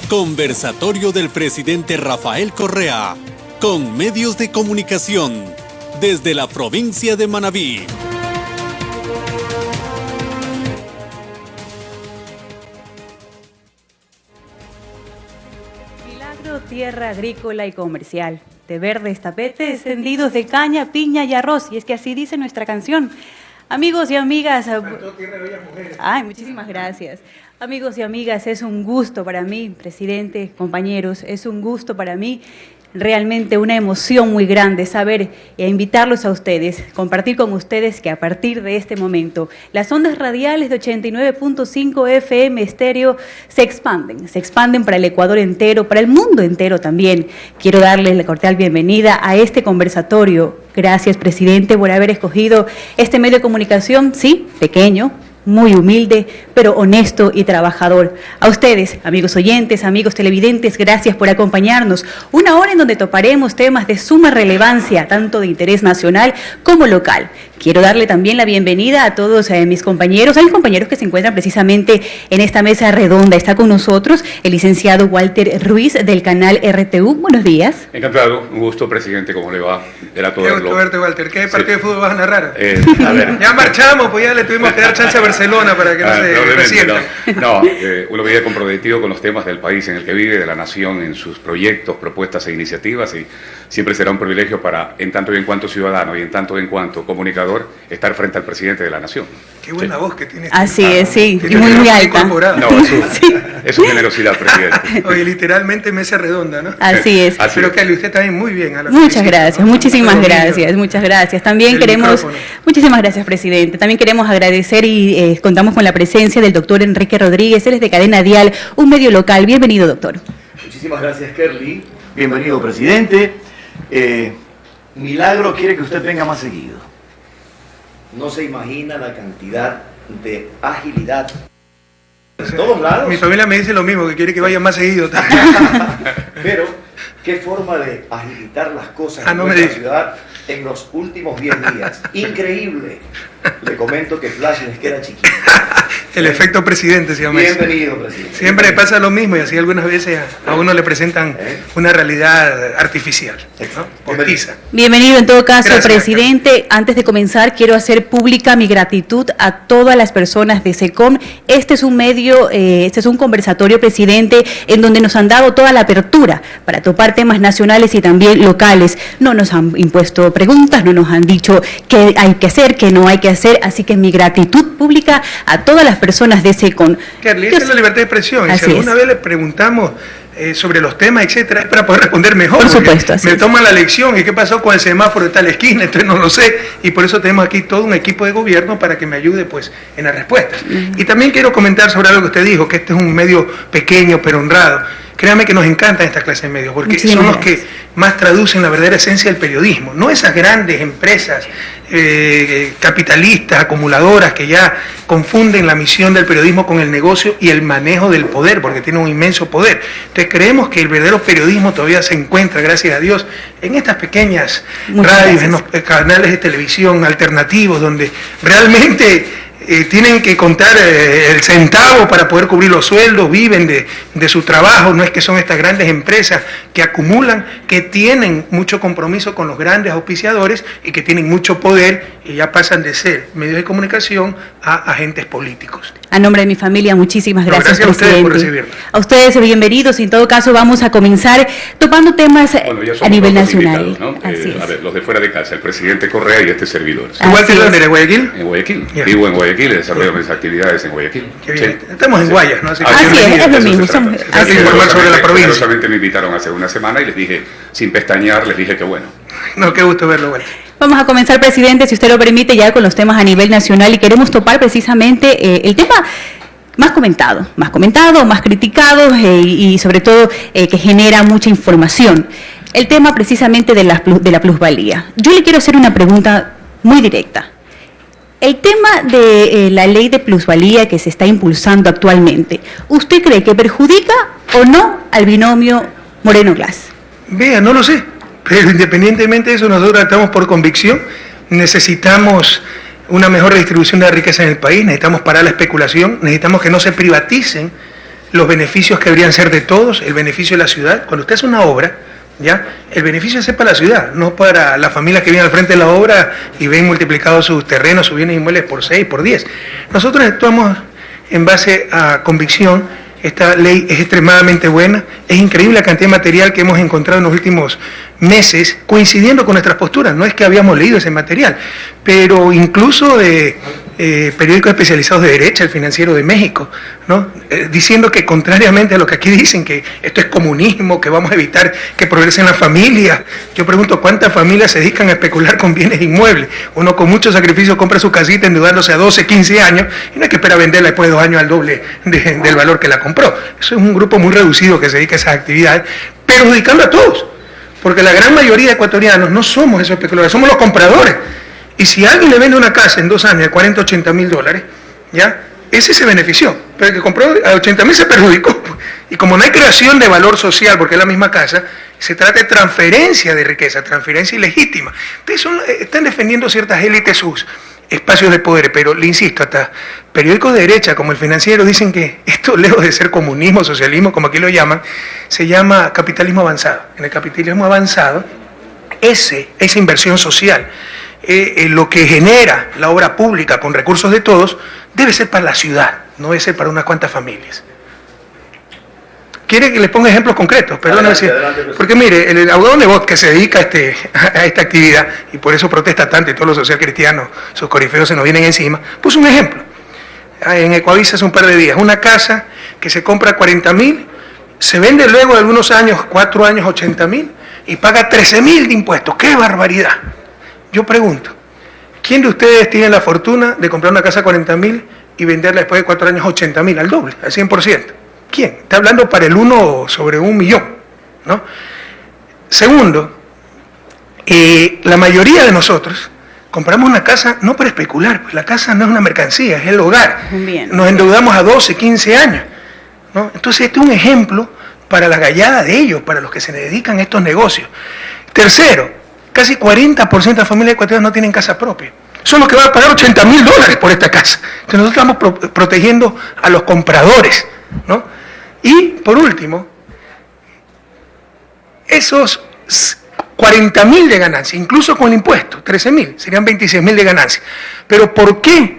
Conversatorio del presidente Rafael Correa con medios de comunicación desde la provincia de Manabí. Milagro, tierra agrícola y comercial, de verdes tapetes, tendidos de caña, piña y arroz, y es que así dice nuestra canción. Amigos y amigas, ay, muchísimas gracias. Amigos y amigas, es un gusto para mí, presidente, compañeros, es un gusto para mí, realmente una emoción muy grande saber e invitarlos a ustedes, compartir con ustedes que a partir de este momento las ondas radiales de 89.5 FM estéreo se expanden para el Ecuador entero, para el mundo entero también. Quiero darles la cordial bienvenida a este conversatorio. Gracias, presidente, por haber escogido este medio de comunicación, sí, pequeño, muy humilde, pero honesto y trabajador. A ustedes, amigos oyentes, amigos televidentes, gracias por acompañarnos. Una hora en donde toparemos temas de suma relevancia, tanto de interés nacional como local. Quiero darle también la bienvenida a todos mis compañeros. Hay compañeros que se encuentran precisamente en esta mesa redonda. Está con nosotros el licenciado Walter Ruiz del canal RTU. Buenos días. Encantado, un gusto, presidente, ¿cómo le va? Era todo. Qué gusto verte, Walter. ¿Qué partido de fútbol vas a narrar? A ver. Ya marchamos, pues ya le tuvimos que dar chance a Barcelona para que no se resienta. No, uno vive comprometido con los temas del país en el que vive, de la nación, en sus proyectos, propuestas e iniciativas, y siempre será un privilegio para, en tanto y en cuanto ciudadano y en tanto y en cuanto comunicador, estar frente al presidente de la nación. Qué buena voz que tiene. Así es, sí, y muy alta. No, es su generosidad, presidente. Oye, literalmente mesa redonda, ¿no? Así es. Pero Cali, usted también muy bien. Muchas gracias, muchísimas gracias, muchas gracias. También queremos, muchísimas gracias, presidente. También queremos agradecer y contamos con la presencia del doctor Enrique Rodríguez, él es de Cadena Dial, un medio local. Bienvenido, doctor. Muchísimas gracias, Kerly. Bienvenido, presidente. Milagro quiere que usted venga más seguido. No se imagina la cantidad de agilidad. De todos lados. Mi familia me dice lo mismo, que quiere que vaya más seguido. Pero, qué forma de agilitar las cosas en no nuestra ciudad en los últimos 10 días. Increíble. Le comento que Flash les queda chiquito. El efecto presidente se llama eso. Bienvenido, presidente. Siempre pasa lo mismo y así algunas veces a uno le presentan una realidad artificial, ¿no? Postiza. Bienvenido en todo caso, Gracias, presidente. Antes de comenzar, quiero hacer pública mi gratitud a todas las personas de SECOM. Este es un medio, este es un conversatorio, presidente, en donde nos han dado toda la apertura para topar temas nacionales y también locales. No nos han impuesto preguntas, no nos han dicho qué hay que hacer, qué no hay que hacer, así que mi gratitud pública a todas las personas de SECOM. Carly, esa es la libertad de expresión. Y si alguna vez le preguntamos sobre los temas, etcétera, es para poder responder mejor. Por supuesto, me toman la lección. ¿Y qué pasó con el semáforo de tal esquina? Entonces no lo sé. Y por eso tenemos aquí todo un equipo de gobierno para que me ayude pues en las respuestas. Y también quiero comentar sobre algo que usted dijo, que este es un medio pequeño pero honrado. Créame que nos encantan esta clase de medios, porque son los que más traducen la verdadera esencia del periodismo, no esas grandes empresas capitalistas, acumuladoras, que ya confunden la misión del periodismo con el negocio y el manejo del poder, porque tienen un inmenso poder. Entonces creemos que el verdadero periodismo todavía se encuentra, gracias a Dios, en estas pequeñas radios, en los canales de televisión alternativos, donde realmente tienen que contar el centavo para poder cubrir los sueldos, viven de su trabajo. No es que son estas grandes empresas que acumulan, que tienen mucho compromiso con los grandes auspiciadores y que tienen mucho poder y ya pasan de ser medios de comunicación a agentes políticos. A nombre de mi familia, muchísimas gracias, gracias presidente. A ustedes por recibirnos. A ustedes bienvenidos y en todo caso vamos a comenzar topando temas a nivel nacional. ¿No? A ver, los de fuera de casa, el presidente Correa y este servidor. ¿Igual que dónde eres, Guayaquil? En Guayaquil. Vivo en Guayaquil, desarrollo mis actividades en Guayaquil. Qué bien. Estamos en Guayas, ¿no? Así es lo mismo. Hay que informar sobre la provincia. Solamente me invitaron hace una semana y les dije, sin pestañear, les dije que bueno. No, qué gusto verlo, Walter. Vamos a comenzar, presidente, si usted lo permite, ya con los temas a nivel nacional y queremos topar precisamente el tema más comentado, más criticado y sobre todo que genera mucha información. El tema precisamente de la plusvalía. Yo le quiero hacer una pregunta muy directa. El tema de la ley de plusvalía que se está impulsando actualmente, ¿usted cree que perjudica o no al binomio Moreno-Glass? Vea, no lo sé, pero independientemente de eso, nosotros estamos por convicción, necesitamos una mejor redistribución de la riqueza en el país, necesitamos parar la especulación, necesitamos que no se privaticen los beneficios que deberían ser de todos, el beneficio de la ciudad. Cuando usted hace una obra, ¿ya? El beneficio es para la ciudad, no para las familias que vienen al frente de la obra y ven multiplicados sus terrenos, sus bienes inmuebles por 6, por 10. Nosotros actuamos en base a convicción. Esta ley es extremadamente buena, es increíble la cantidad de material que hemos encontrado en los últimos meses, coincidiendo con nuestras posturas. No es que habíamos leído ese material, pero incluso de periódicos especializados de derecha, el Financiero de México, ¿no? Diciendo que contrariamente a lo que aquí dicen, que esto es comunismo, que vamos a evitar que progresen las familias. Yo pregunto, ¿cuántas familias se dedican a especular con bienes inmuebles? Uno con mucho sacrificio compra su casita endeudándose a 12, 15 años y no hay que esperar a venderla después de 2 años al doble del valor que la compró. Eso es un grupo muy reducido que se dedica a esas actividades, perjudicando a todos, porque la gran mayoría de ecuatorianos no somos esos especuladores, somos los compradores. Y si alguien le vende una casa en 2 años de 40, 80 mil dólares, ¿ya? Ese se benefició, pero el que compró a 80 mil se perjudicó. Y como no hay creación de valor social, porque es la misma casa, se trata de transferencia de riqueza, transferencia ilegítima. Entonces están defendiendo ciertas élites sus espacios de poder, pero le insisto, hasta periódicos de derecha como el Financiero dicen que esto, lejos de ser comunismo, socialismo, como aquí lo llaman, se llama capitalismo avanzado. En el capitalismo avanzado, esa inversión social, lo que genera la obra pública con recursos de todos, debe ser para la ciudad, no debe ser para unas cuantas familias. ¿Quiere que les ponga ejemplos concretos? Perdóname, porque mire, el abogado Nebot, que se dedica a esta actividad, y por eso protesta tanto, y todos los social cristianos, sus corifeos se nos vienen encima, puso un ejemplo. En Ecuavisa hace un par de días, una casa que se compra 40 mil, se vende luego de algunos años, 4 años, 80 mil, y paga 13 mil de impuestos. ¡Qué barbaridad! Yo pregunto, ¿quién de ustedes tiene la fortuna de comprar una casa a 40 mil y venderla después de 4 años 80 mil, al doble, al 100%? ¿Quién? Está hablando para el 1 sobre 1 millón, ¿no? Segundo, la mayoría de nosotros compramos una casa no para especular, pues la casa no es una mercancía, es el hogar. Bien. Nos endeudamos a 12, 15 años, ¿no? Entonces este es un ejemplo para la gallada de ellos, para los que se dedican a estos negocios. Tercero, casi 40% de las familias ecuatorianas no tienen casa propia. Son los que van a pagar 80 mil dólares por esta casa. Entonces nosotros estamos protegiendo a los compradores, ¿no? Y, por último, esos 40 mil de ganancia, incluso con el impuesto, 13 mil, serían 26 mil de ganancia. Pero ¿por qué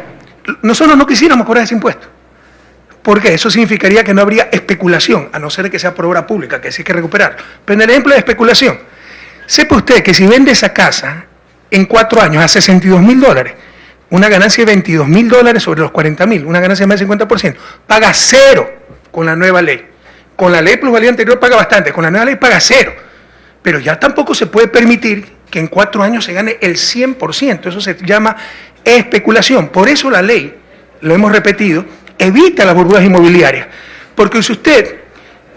nosotros no quisiéramos cobrar ese impuesto? Porque eso significaría que no habría especulación, a no ser que sea por obra pública, que sí hay que recuperar. Pero en el ejemplo de especulación, sepa usted que si vende esa casa en 4 años a 62 mil dólares, una ganancia de 22 mil dólares sobre los 40 mil, una ganancia de más del 50%, paga 0 con la nueva ley. Con la ley plusvalía anterior paga bastante, con la nueva ley paga 0. Pero ya tampoco se puede permitir que en 4 años se gane el 100%, eso se llama especulación. Por eso la ley, lo hemos repetido, evita las burbujas inmobiliarias. Porque si usted,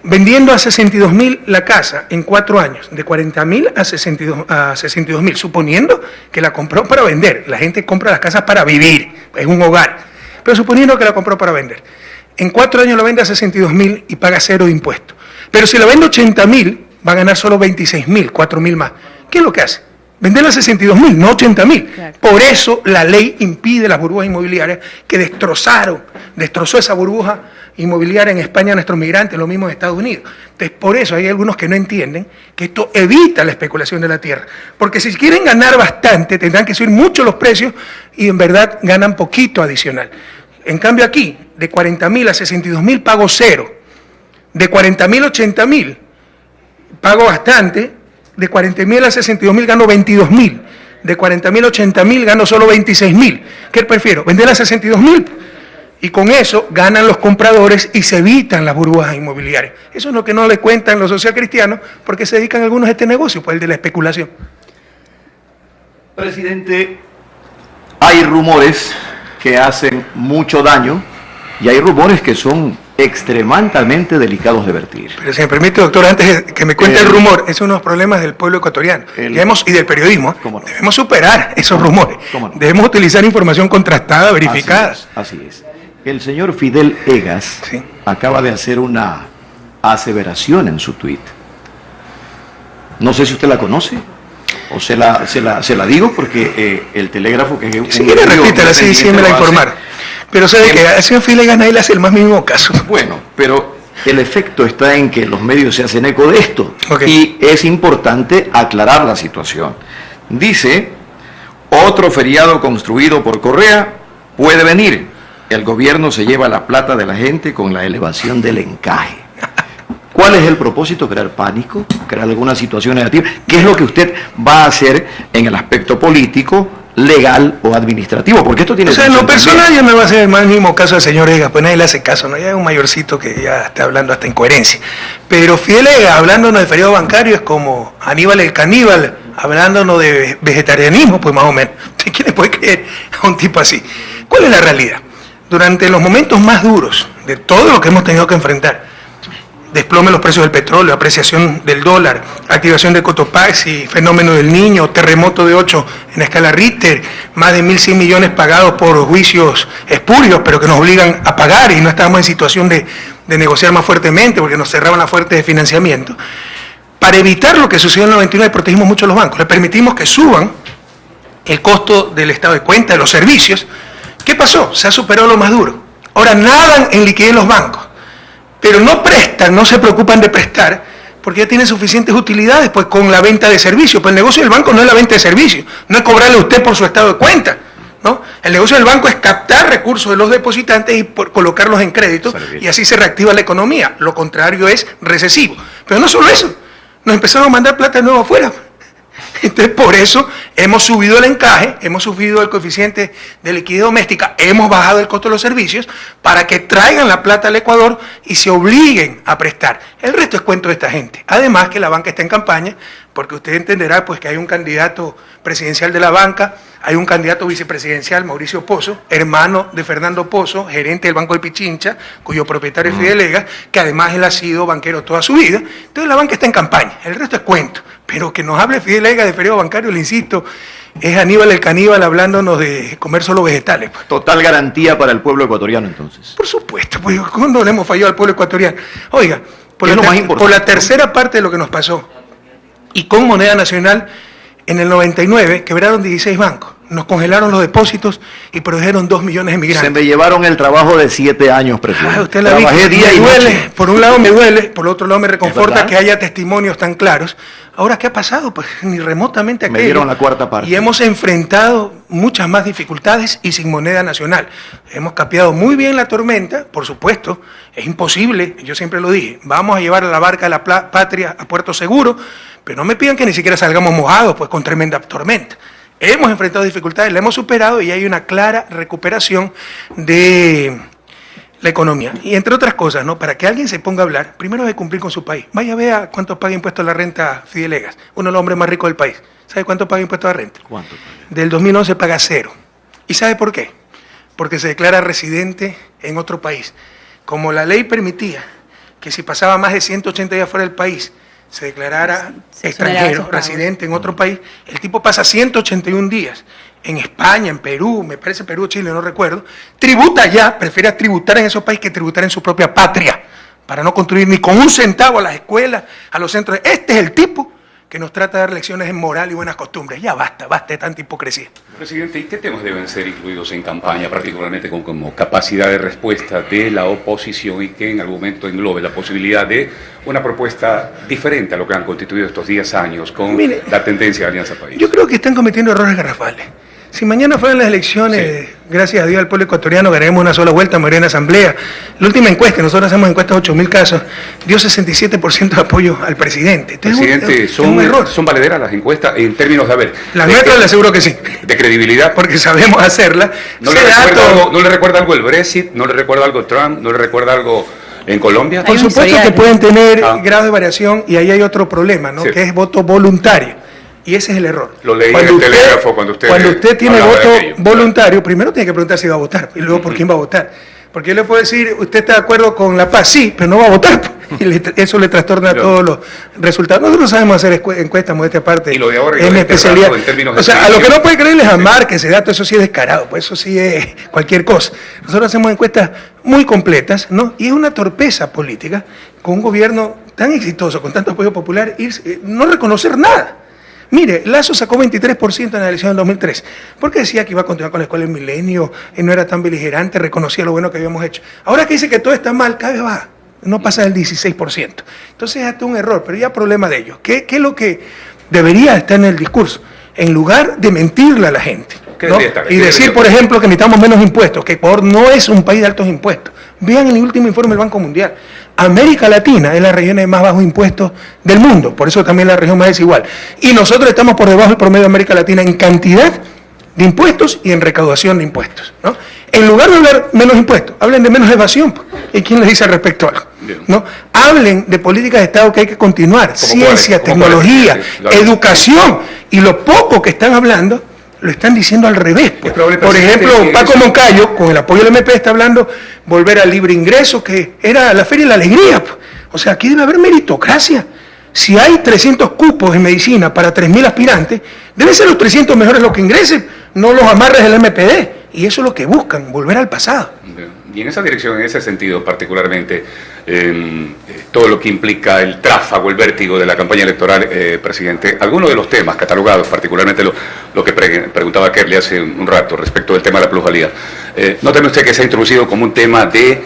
vendiendo a 62 mil la casa en 4 años, de 40 mil a 62 mil, suponiendo que la compró para vender, la gente compra las casas para vivir, es un hogar, pero suponiendo que la compró para vender, en 4 años lo vende a 62 mil y paga 0 de impuestos. Pero si la vende 80 mil, va a ganar solo 26 mil, 4 mil más. ¿Qué es lo que hace? Venderla a 62 mil, no 80 mil. Claro. Por eso la ley impide las burbujas inmobiliarias que destrozó esa burbuja inmobiliaria en España a nuestros migrantes, lo mismo en Estados Unidos. Entonces, por eso hay algunos que no entienden que esto evita la especulación de la tierra. Porque si quieren ganar bastante, tendrán que subir mucho los precios y en verdad ganan poquito adicional. En cambio aquí, de 40 mil a 62 mil pago 0. De 40 mil a 80 mil pago bastante. De 40 mil a 62 mil gano 22 mil. De 40 mil a 80 mil gano solo 26 mil. ¿Qué prefiero? Vender a 62 mil. Y con eso ganan los compradores y se evitan las burbujas inmobiliarias. Eso es lo que no le cuentan los social cristianos porque se dedican algunos a este negocio, pues el de la especulación. Presidente, hay rumores que hacen mucho daño y hay rumores que son extremadamente delicados de vertir. Pero si me permite, doctor, antes de que me cuente el rumor, es uno de los problemas del pueblo ecuatoriano y del periodismo. No? Debemos superar esos rumores. No? Debemos utilizar información contrastada, verificada. Así es. El señor Fidel Egas acaba de hacer una aseveración en su tuit. No sé si usted la conoce o se la digo porque el telégrafo que es si quiere repítela, así me la informar. Pero sabe que al señor Fidel Egas nadie le hace el más mínimo caso. Bueno, pero El efecto está en que los medios se hacen eco de esto. Okay. Y es importante aclarar la situación. Dice, otro feriado construido por Correa puede venir. El gobierno se lleva la plata de la gente con la elevación del encaje. ¿Cuál es el propósito? ¿Crear pánico? ¿Crear alguna situación negativa? ¿Qué es lo que usted va a hacer en el aspecto político, legal o administrativo? Porque esto tiene... O sea, en lo personal ya me va a hacer el más mismo caso al señor Egas, pues nadie le hace caso, ¿no? Ya es un mayorcito que ya está hablando hasta incoherencia. Pero Fidel Egas, hablándonos de feriado bancario, es como Aníbal el caníbal, hablándonos de vegetarianismo, pues más o menos. ¿Usted quién le puede creer a un tipo así? ¿Cuál es la realidad? Durante los momentos más duros de todo lo que hemos tenido que enfrentar, desplome de los precios del petróleo, apreciación del dólar, activación de Cotopaxi, fenómeno del Niño, terremoto de 8 en escala Richter, más de 1.100 millones pagados por juicios espurios, pero que nos obligan a pagar y no estábamos en situación de negociar más fuertemente porque nos cerraban las fuentes de financiamiento. Para evitar lo que sucedió en el 99 protegimos mucho a los bancos, les permitimos que suban el costo del estado de cuenta, de los servicios. ¿Qué pasó? Se ha superado lo más duro. Ahora nadan en liquidez los bancos, pero no prestan, no se preocupan de prestar, porque ya tienen suficientes utilidades pues con la venta de servicios. Pues el negocio del banco no es la venta de servicios, no es cobrarle a usted por su estado de cuenta, ¿no? El negocio del banco es captar recursos de los depositantes y colocarlos en crédito, y así se reactiva la economía. Lo contrario es recesivo. Pero no solo eso, nos empezaron a mandar plata de nuevo afuera. Entonces, por eso hemos subido el encaje, hemos subido el coeficiente de liquidez doméstica, hemos bajado el costo de los servicios para que traigan la plata al Ecuador y se obliguen a prestar. El resto es cuento de esta gente. Además que la banca está en campaña, porque usted entenderá pues que hay un candidato presidencial de la banca, hay un candidato vicepresidencial, Mauricio Pozo, hermano de Fernando Pozo, gerente del Banco del Pichincha, cuyo propietario es Fidel Egas, que además él ha sido banquero toda su vida. Entonces la banca está en campaña, el resto es cuento. Pero que nos hable Fidel Egas de feriado bancario, le insisto, es Aníbal el caníbal hablándonos de comer solo vegetales. Pues. Total garantía para el pueblo ecuatoriano, entonces. Por supuesto, pues ¿cuándo le hemos fallado al pueblo ecuatoriano? Oiga, por la tercera parte de lo que nos pasó, y con moneda nacional, en el 99 quebraron 16 bancos, nos congelaron los depósitos y produjeron 2 millones de migrantes. Se me llevaron el trabajo de 7 años, presidente. Usted la Trabajé día y noche. Por un lado me duele, por el otro lado me reconforta que haya testimonios tan claros. Ahora, ¿qué ha pasado? Pues ni remotamente aquello. Me dieron la cuarta parte. Y hemos enfrentado muchas más dificultades y sin moneda nacional. Hemos capeado muy bien la tormenta, por supuesto, es imposible, yo siempre lo dije, vamos a llevar a la barca de la patria a puerto seguro, pero no me pidan que ni siquiera salgamos mojados, pues con tremenda tormenta. Hemos enfrentado dificultades, la hemos superado y hay una clara recuperación de la economía. Y entre otras cosas, ¿no? Para que alguien se ponga a hablar, primero debe cumplir con su país. Vaya, vea cuánto paga impuesto a la renta Fidel Egas, uno de los hombres más ricos del país. ¿Sabe cuánto paga impuesto a la renta? ¿Cuánto paga? Del 2011 paga 0. ¿Y sabe por qué? Porque se declara residente en otro país. Como la ley permitía que si pasaba más de 180 días fuera del país, se declarara extranjero, residente en otro país, el tipo pasa 181 días en España, en Perú, me parece Perú, Chile, no recuerdo, tributa allá, prefiere tributar en esos países que tributar en su propia patria, para no construir ni con un centavo a las escuelas, a los centros. Este es el tipo que nos trata de dar lecciones en moral y buenas costumbres. Ya basta de tanta hipocresía. Presidente, ¿y qué temas deben ser incluidos en campaña, particularmente como capacidad de respuesta de la oposición y que en algún momento englobe la posibilidad de una propuesta diferente a lo que han constituido estos 10 años con la tendencia de Alianza País? Yo creo que están cometiendo errores garrafales. Si mañana fueran las elecciones, gracias a Dios al pueblo ecuatoriano ganaremos una sola vuelta, mayoría en asamblea. La última encuesta, nosotros hacemos encuestas de 8.000 casos, dio 67% de apoyo al presidente. Entonces, presidente, ¿son valederas las encuestas en términos de haber? Las nuestras le aseguro que sí. ¿De credibilidad? Porque sabemos hacerla. ¿No le recuerda algo el Brexit? ¿No le recuerda algo Trump? ¿No le recuerda algo en Colombia? Por supuesto que pueden tener grado de variación y ahí hay otro problema, ¿no? Que es voto voluntario. Y ese es el error. Lo leí en el telégrafo cuando usted tiene voto voluntario, primero tiene que preguntar si va a votar y luego por quién va a votar. Porque yo le puedo decir, ¿usted está de acuerdo con la paz? Sí, pero no va a votar. Y eso le trastorna todos los resultados. Nosotros sabemos hacer encuestas, modestia aparte. Y lo de ahora es mi especialidad. O sea, a lo que no puede creerles a Márquez, ese dato, eso sí es descarado, pues eso sí es cualquier cosa. Nosotros hacemos encuestas muy completas, ¿no? Y es una torpeza política con un gobierno tan exitoso, con tanto apoyo popular, no reconocer nada. Mire, Lazo sacó 23% en la elección del 2003, porque decía que iba a continuar con la escuela del milenio, y no era tan beligerante, reconocía lo bueno que habíamos hecho. Ahora que dice que todo está mal, cada vez no pasa del 16%. Entonces es hasta un error, pero ya problema de ellos. ¿Qué es lo que debería estar en el discurso? En lugar de mentirle a la gente, ¿no? Y decir, por ejemplo, que necesitamos menos impuestos, que Ecuador no es un país de altos impuestos. Vean el último informe del Banco Mundial. América Latina es la región de más bajos impuestos del mundo, por eso también es la región más desigual. Y nosotros estamos por debajo del promedio de América Latina en cantidad de impuestos y en recaudación de impuestos, ¿no? En lugar de hablar menos impuestos, hablen de menos evasión. ¿Y quién les dice al respecto algo? ¿No? Hablen de políticas de Estado que hay que continuar, ciencia, tecnología, educación, y lo poco que están hablando lo están diciendo al revés. Pues. Por ejemplo, Paco Moncayo, con el apoyo del MP, está hablando volver al libre ingreso, que era la feria de la alegría. Pues. O sea, aquí debe haber meritocracia. Si hay 300 cupos en medicina para 3.000 aspirantes, deben ser los 300 mejores los que ingresen, no los amarres del MPD. Y eso es lo que buscan, volver al pasado. Y en esa dirección, en ese sentido particularmente, todo lo que implica el tráfago, el vértigo de la campaña electoral, presidente, algunos de los temas catalogados, particularmente lo que preguntaba Kerly hace un rato respecto del tema de la plusvalía, ¿no teme usted que se ha introducido como un tema de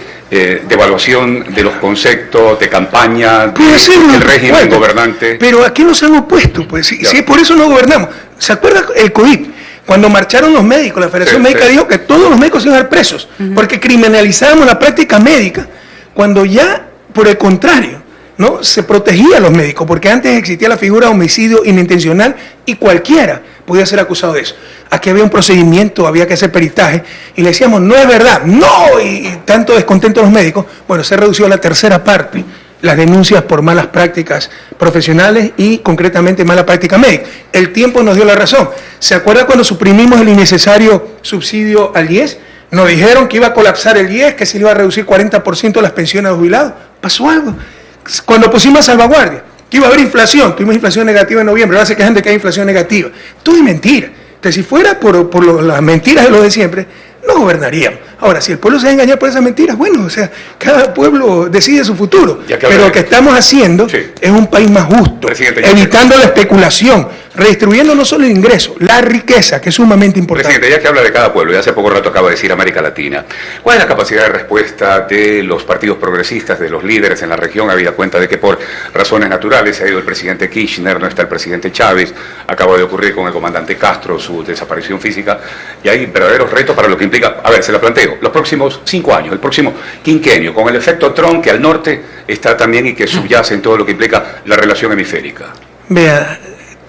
evaluación de los conceptos, de campaña, del régimen gobernante? Pero ¿a qué nos han opuesto? Pues si es por eso no gobernamos. ¿Se acuerda el COVID? Cuando marcharon los médicos, la Federación Médica dijo que todos los médicos iban a ser presos, porque criminalizábamos la práctica médica, cuando ya, por el contrario, ¿no? Se protegía a los médicos, porque antes existía la figura de homicidio inintencional y cualquiera podía ser acusado de eso. Aquí había un procedimiento, había que hacer peritaje, y le decíamos, no es verdad, no, y tanto descontento de los médicos. Bueno, se redució a la tercera parte las denuncias por malas prácticas profesionales y concretamente mala práctica médica. El tiempo nos dio la razón. ¿Se acuerda cuando suprimimos el innecesario subsidio al IES? Nos dijeron que iba a colapsar el IES, que se le iba a reducir 40% las pensiones de jubilados. ¿Pasó algo? Cuando pusimos salvaguardia, que iba a haber inflación, tuvimos inflación negativa en noviembre, ahora se quejan de que hay inflación negativa. Todo es mentira. Entonces, si fuera por las mentiras de lo de siempre, no gobernaríamos. Ahora, si el pueblo se va a engañar por esas mentiras, bueno, o sea, cada pueblo decide su futuro. Pero lo que estamos haciendo es un país más justo, evitando la especulación, redistribuyendo no solo el ingreso, la riqueza, que es sumamente importante. Presidente, ya que habla de cada pueblo, y hace poco rato acaba de decir América Latina, ¿cuál es la capacidad de respuesta de los partidos progresistas, de los líderes en la región, habida cuenta de que por razones naturales se ha ido el presidente Kirchner, no está el presidente Chávez, acaba de ocurrir con el comandante Castro su desaparición física, y hay verdaderos retos para lo que implica, a ver, se la planteo, los próximos 5 años, el próximo quinquenio, con el efecto Trump que al norte está también y que subyace en todo lo que implica la relación hemisférica? Vea,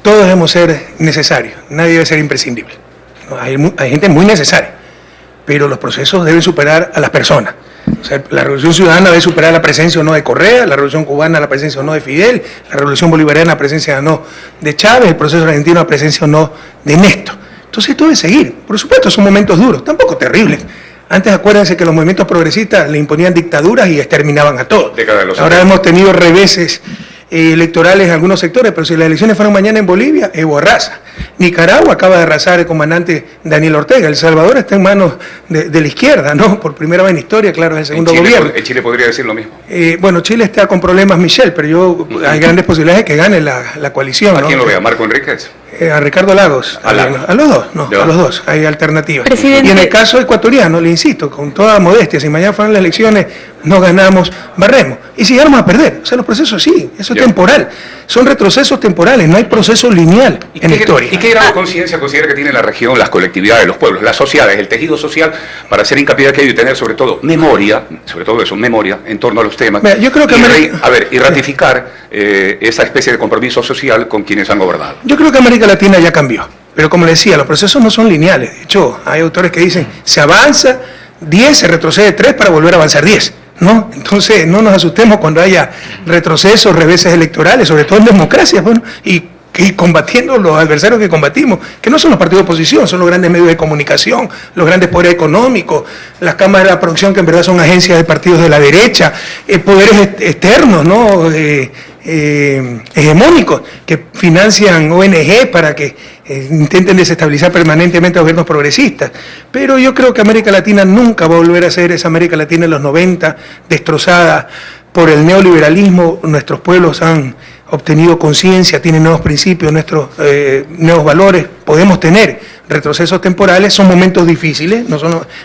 todos debemos ser necesarios, nadie debe ser imprescindible. No, hay gente muy necesaria, pero los procesos deben superar a las personas. O sea, la Revolución Ciudadana debe superar la presencia o no de Correa, la Revolución Cubana la presencia o no de Fidel, la Revolución Bolivariana la presencia o no de Chávez, el proceso argentino la presencia o no de Néstor. Entonces esto debe seguir. Por supuesto, son momentos duros, tampoco terribles. Antes acuérdense que los movimientos progresistas le imponían dictaduras y exterminaban a todos. Ahora hemos tenido reveses electorales en algunos sectores, pero si las elecciones fueron mañana en Bolivia, Evo arrasa. Nicaragua acaba de arrasar el comandante Daniel Ortega. El Salvador está en manos de la izquierda, ¿no? Por primera vez en historia, claro, es el segundo gobierno. ¿En Chile podría decir lo mismo? Bueno, Chile está con problemas, Michelle, pero hay grandes posibilidades de que gane la coalición. ¿A quién lo ve? ¿A Marco Enríquez? A Ricardo Lagos. A los dos, no, a los dos, hay alternativas. Presidente. Y en el caso ecuatoriano, le insisto, con toda modestia, si mañana fueran las elecciones, no ganamos, barremos. Y si llegamos a perder, o sea, los procesos sí, eso es temporal. Son retrocesos temporales, no hay proceso lineal en la historia. ¿Y qué grado de conciencia considera que tiene la región, las colectividades, los pueblos, las sociedades, el tejido social, para hacer hincapié de aquello y tener sobre todo memoria, sobre todo eso, memoria, en torno a los temas? Mira, yo creo que y ratificar esa especie de compromiso social con quienes han gobernado. Yo creo que América Latina ya cambió, pero como le decía, los procesos no son lineales. De hecho, hay autores que dicen, se avanza 10, se retrocede 3 para volver a avanzar 10. ¿No? Entonces no nos asustemos cuando haya retrocesos, reveses electorales, sobre todo en democracia, bueno, y combatiendo los adversarios que combatimos, que no son los partidos de oposición, son los grandes medios de comunicación, los grandes poderes económicos, las cámaras de la producción que en verdad son agencias de partidos de la derecha, poderes externos, ¿no? Hegemónicos que financian ONG para que intenten desestabilizar permanentemente a gobiernos progresistas. Pero yo creo que América Latina nunca va a volver a ser esa América Latina de los 90, destrozada por el neoliberalismo. Nuestros pueblos han obtenido conciencia, tienen nuevos principios, nuestros nuevos valores, podemos tener retrocesos temporales, son momentos difíciles, no es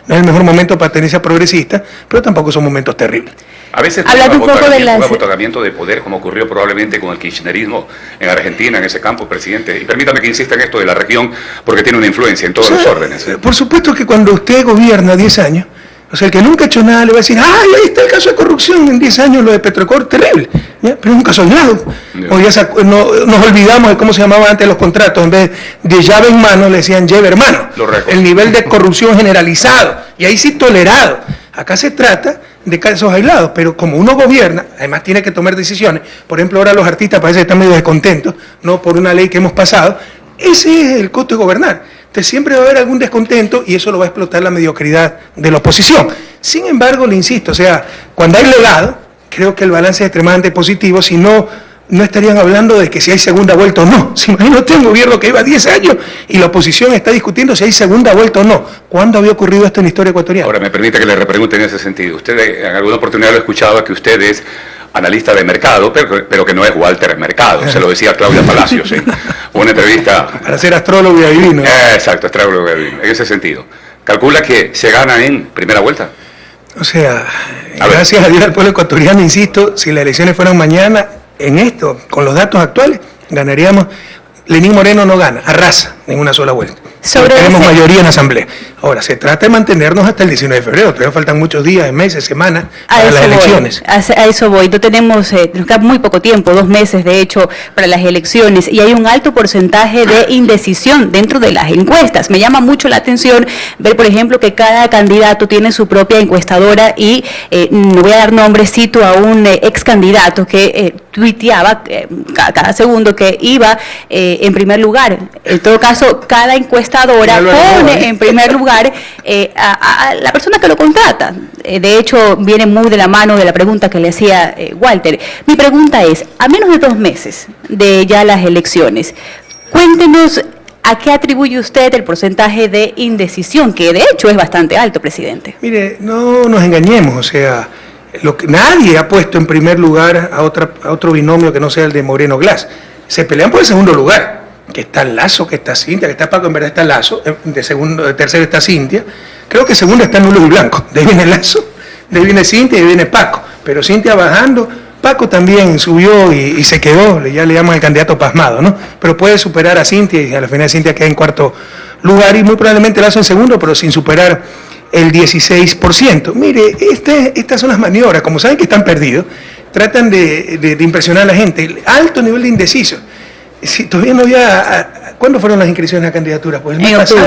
el mejor momento para tenencia progresista, pero tampoco son momentos terribles. A veces hablando un poco de un agotamiento de poder, como ocurrió probablemente con el kirchnerismo en Argentina, en ese campo, presidente. Y permítame que insista en esto de la región, porque tiene una influencia en todos los órdenes. Por supuesto que cuando usted gobierna 10 años, o sea, el que nunca ha hecho nada le va a decir, ¡ay, ahí está el caso de corrupción en 10 años, lo de Petrocor, terrible! ¿Ya? Pero es un caso aislado. Hoy ya nos olvidamos de cómo se llamaban antes los contratos, en vez de llave en mano le decían lleve hermano. El nivel de corrupción generalizado, y ahí sí tolerado. Acá se trata de casos aislados, pero como uno gobierna, además tiene que tomar decisiones. Por ejemplo, ahora los artistas parece que están medio descontentos, no por una ley que hemos pasado. Ese es el costo de gobernar. Entonces siempre va a haber algún descontento y eso lo va a explotar la mediocridad de la oposición. Sin embargo, le insisto, o sea, cuando hay legado, creo que el balance es extremadamente positivo, si no, no estarían hablando de que si hay segunda vuelta o no. Si imagínate un gobierno que lleva 10 años y la oposición está discutiendo si hay segunda vuelta o no. ¿Cuándo había ocurrido esto en la historia ecuatoriana? Ahora, me permite que le repregunte en ese sentido. Usted en alguna oportunidad lo he escuchado que usted es analista de mercado, pero que no es Walter Mercado. Se lo decía Claudia Palacios en una entrevista. Para ser astrólogo y adivino. Exacto, astrólogo y adivino. En ese sentido. ¿Calcula que se gana en primera vuelta? O sea, gracias a Dios al pueblo ecuatoriano, insisto, si las elecciones fueran mañana, en esto, con los datos actuales, ganaríamos. Lenín Moreno no gana, arrasa en una sola vuelta. Tenemos mayoría en asamblea. Ahora, se trata de mantenernos hasta el 19 de febrero, todavía faltan muchos días, meses, semanas para las elecciones. A eso voy, no tenemos, nos queda muy poco tiempo, 2 meses de hecho, para las elecciones, y hay un alto porcentaje de indecisión dentro de las encuestas. Me llama mucho la atención ver, por ejemplo, que cada candidato tiene su propia encuestadora y no voy a dar nombre, cito a un ex candidato que tuiteaba cada segundo que iba en primer lugar. En todo caso, cada encuestadora pone en primer lugar a la persona que lo contrata. De hecho, viene muy de la mano de la pregunta que le hacía Walter. Mi pregunta es, a menos de 2 meses de ya las elecciones, cuéntenos a qué atribuye usted el porcentaje de indecisión, que de hecho es bastante alto, presidente. Mire, no nos engañemos, o sea, nadie ha puesto en primer lugar a otro binomio que no sea el de Moreno Glass. Se pelean por el segundo lugar, que está Lasso, que está Cintia, que está Paco, en verdad está Lasso, de tercero está Cintia, creo que segundo está Nulo y Blanco, de ahí viene Lasso, de ahí viene Cintia y de ahí viene Paco, pero Cintia bajando, Paco también subió y se quedó, ya le llaman el candidato pasmado, ¿no? Pero puede superar a Cintia y al final Cintia queda en cuarto lugar y muy probablemente Lasso en segundo, pero sin superar el 16%. Mire, estas son las maniobras, como saben que están perdidos, tratan de impresionar a la gente, el alto nivel de indecisos. Si todavía no había, ¿cuándo fueron las inscripciones a candidaturas? Pues el mes pasado.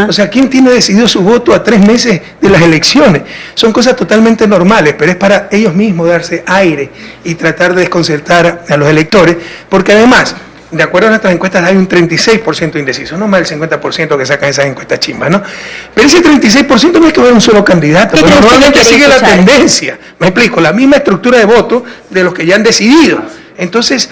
O sea, ¿quién tiene decidido su voto a 3 meses de las elecciones? Son cosas totalmente normales, pero es para ellos mismos darse aire y tratar de desconcertar a los electores, porque además, de acuerdo a nuestras encuestas, hay un 36% indeciso, no más del 50% que sacan esas encuestas chimbas, ¿no? Pero ese 36% no es que vaya un solo candidato, pero normalmente sigue la tendencia, me explico, la misma estructura de voto de los que ya han decidido. Entonces,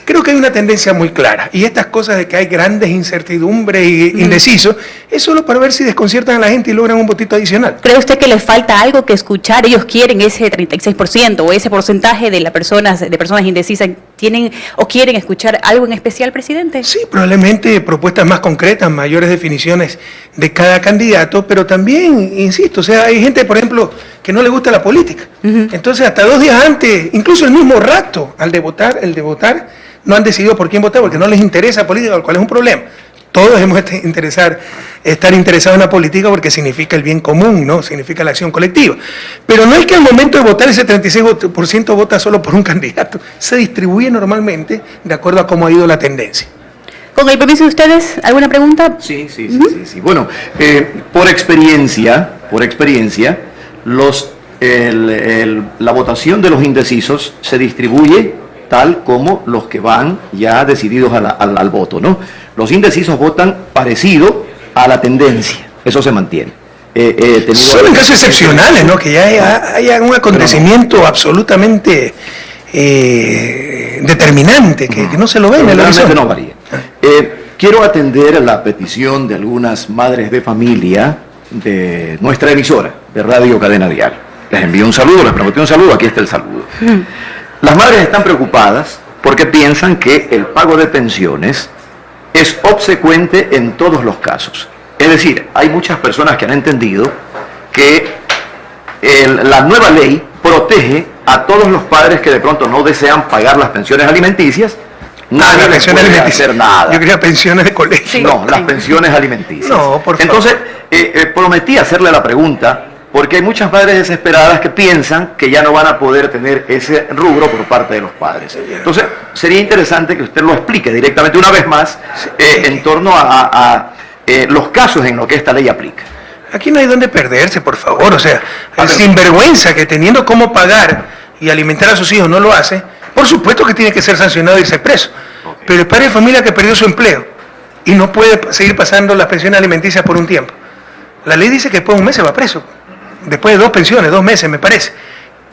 creo que hay una tendencia muy clara, y estas cosas de que hay grandes incertidumbres e indecisos, es solo para ver si desconciertan a la gente y logran un votito adicional. ¿Cree usted que les falta algo que escuchar? Ellos quieren ese 36% o ese porcentaje de las personas indecisas, ¿tienen o quieren escuchar algo en especial, presidente? Sí, probablemente propuestas más concretas, mayores definiciones de cada candidato, pero también, insisto, o sea, hay gente, por ejemplo, que no le gusta la política. Entonces, hasta 2 días antes, incluso el mismo rato, el de votar, no han decidido por quién votar porque no les interesa la política, lo cual es un problema. Todos debemos estar interesados en la política porque significa el bien común, ¿no? Significa la acción colectiva. Pero no es que al momento de votar ese 36% vota solo por un candidato. Se distribuye normalmente de acuerdo a cómo ha ido la tendencia. Con el permiso de ustedes, ¿alguna pregunta? Sí. Bueno, por experiencia, la votación de los indecisos se distribuye tal como los que van ya decididos al voto, ¿no? Los indecisos votan parecido a la tendencia, eso se mantiene. Solo en casos excepcionales, ¿no? Que ya haya un acontecimiento absolutamente determinante, que no se lo ve en el horizonte. No varía. Quiero atender a la petición de algunas madres de familia de nuestra emisora de Radio Cadena Dial. Les envío un saludo, les prometí un saludo, aquí está el saludo. Las madres están preocupadas porque piensan que el pago de pensiones es obsecuente en todos los casos. Es decir, hay muchas personas que han entendido que la nueva ley protege a todos los padres que de pronto no desean pagar las pensiones alimenticias. Nadie les puede hacer nada. Yo quería pensiones de colegio. Sí, no, las pensiones alimenticias. No, por favor. Entonces, prometí hacerle la pregunta, porque hay muchas madres desesperadas que piensan que ya no van a poder tener ese rubro por parte de los padres. Entonces, sería interesante que usted lo explique directamente una vez más en torno a los casos en los que esta ley aplica. Aquí no hay donde perderse, por favor. O sea, el sinvergüenza que teniendo cómo pagar y alimentar a sus hijos no lo hace, por supuesto que tiene que ser sancionado y irse preso. Pero el padre de familia que perdió su empleo y no puede seguir pasando las pensiones alimenticias por un tiempo. La ley dice que después de un mes se va preso. Después de 2 pensiones, 2 meses me parece.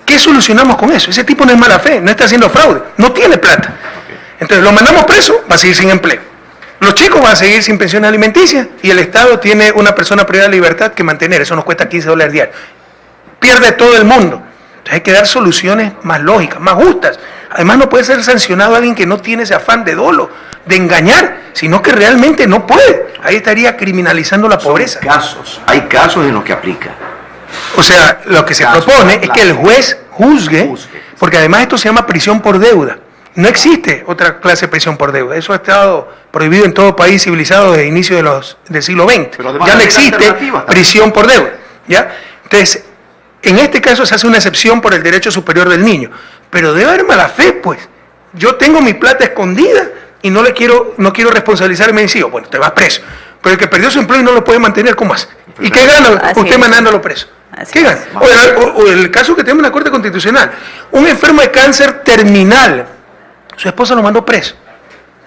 ¿Qué solucionamos con eso? Ese tipo no es mala fe, no está haciendo fraude, no tiene plata. Entonces lo mandamos preso, va a seguir sin empleo. Los chicos van a seguir sin pensiones alimenticias y el Estado tiene una persona privada de libertad que mantener. Eso nos cuesta $15 diarios. Pierde todo el mundo. Entonces hay que dar soluciones más lógicas, más justas. Además no puede ser sancionado alguien que no tiene ese afán de dolo, de engañar, sino que realmente no puede. Ahí estaría criminalizando la pobreza. Hay casos en los que aplica. O sea, lo que se propone es que el juez juzgue, porque además esto se llama prisión por deuda. No existe otra clase de prisión por deuda. Eso ha estado prohibido en todo país civilizado desde el inicio del siglo XX. Ya no existe prisión por deuda. ¿Ya? Entonces, en este caso se hace una excepción por el derecho superior del niño. Pero debe haber mala fe, pues. Yo tengo mi plata escondida y no quiero responsabilizarme de mis hijos. Bueno, te vas preso. Pero el que perdió su empleo y no lo puede mantener, ¿cómo hace? ¿Y qué gana usted mandándolo preso? ¿Qué gana? O el caso que tenemos en la Corte Constitucional. Un enfermo de cáncer terminal. Su esposa lo mandó preso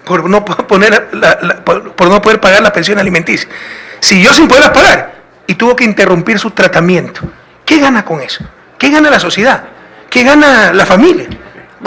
por no poder pagar las pensiones alimenticias. Siguió sin poderlas pagar y tuvo que interrumpir su tratamiento. ¿Qué gana con eso? ¿Qué gana la sociedad? ¿Qué gana la familia?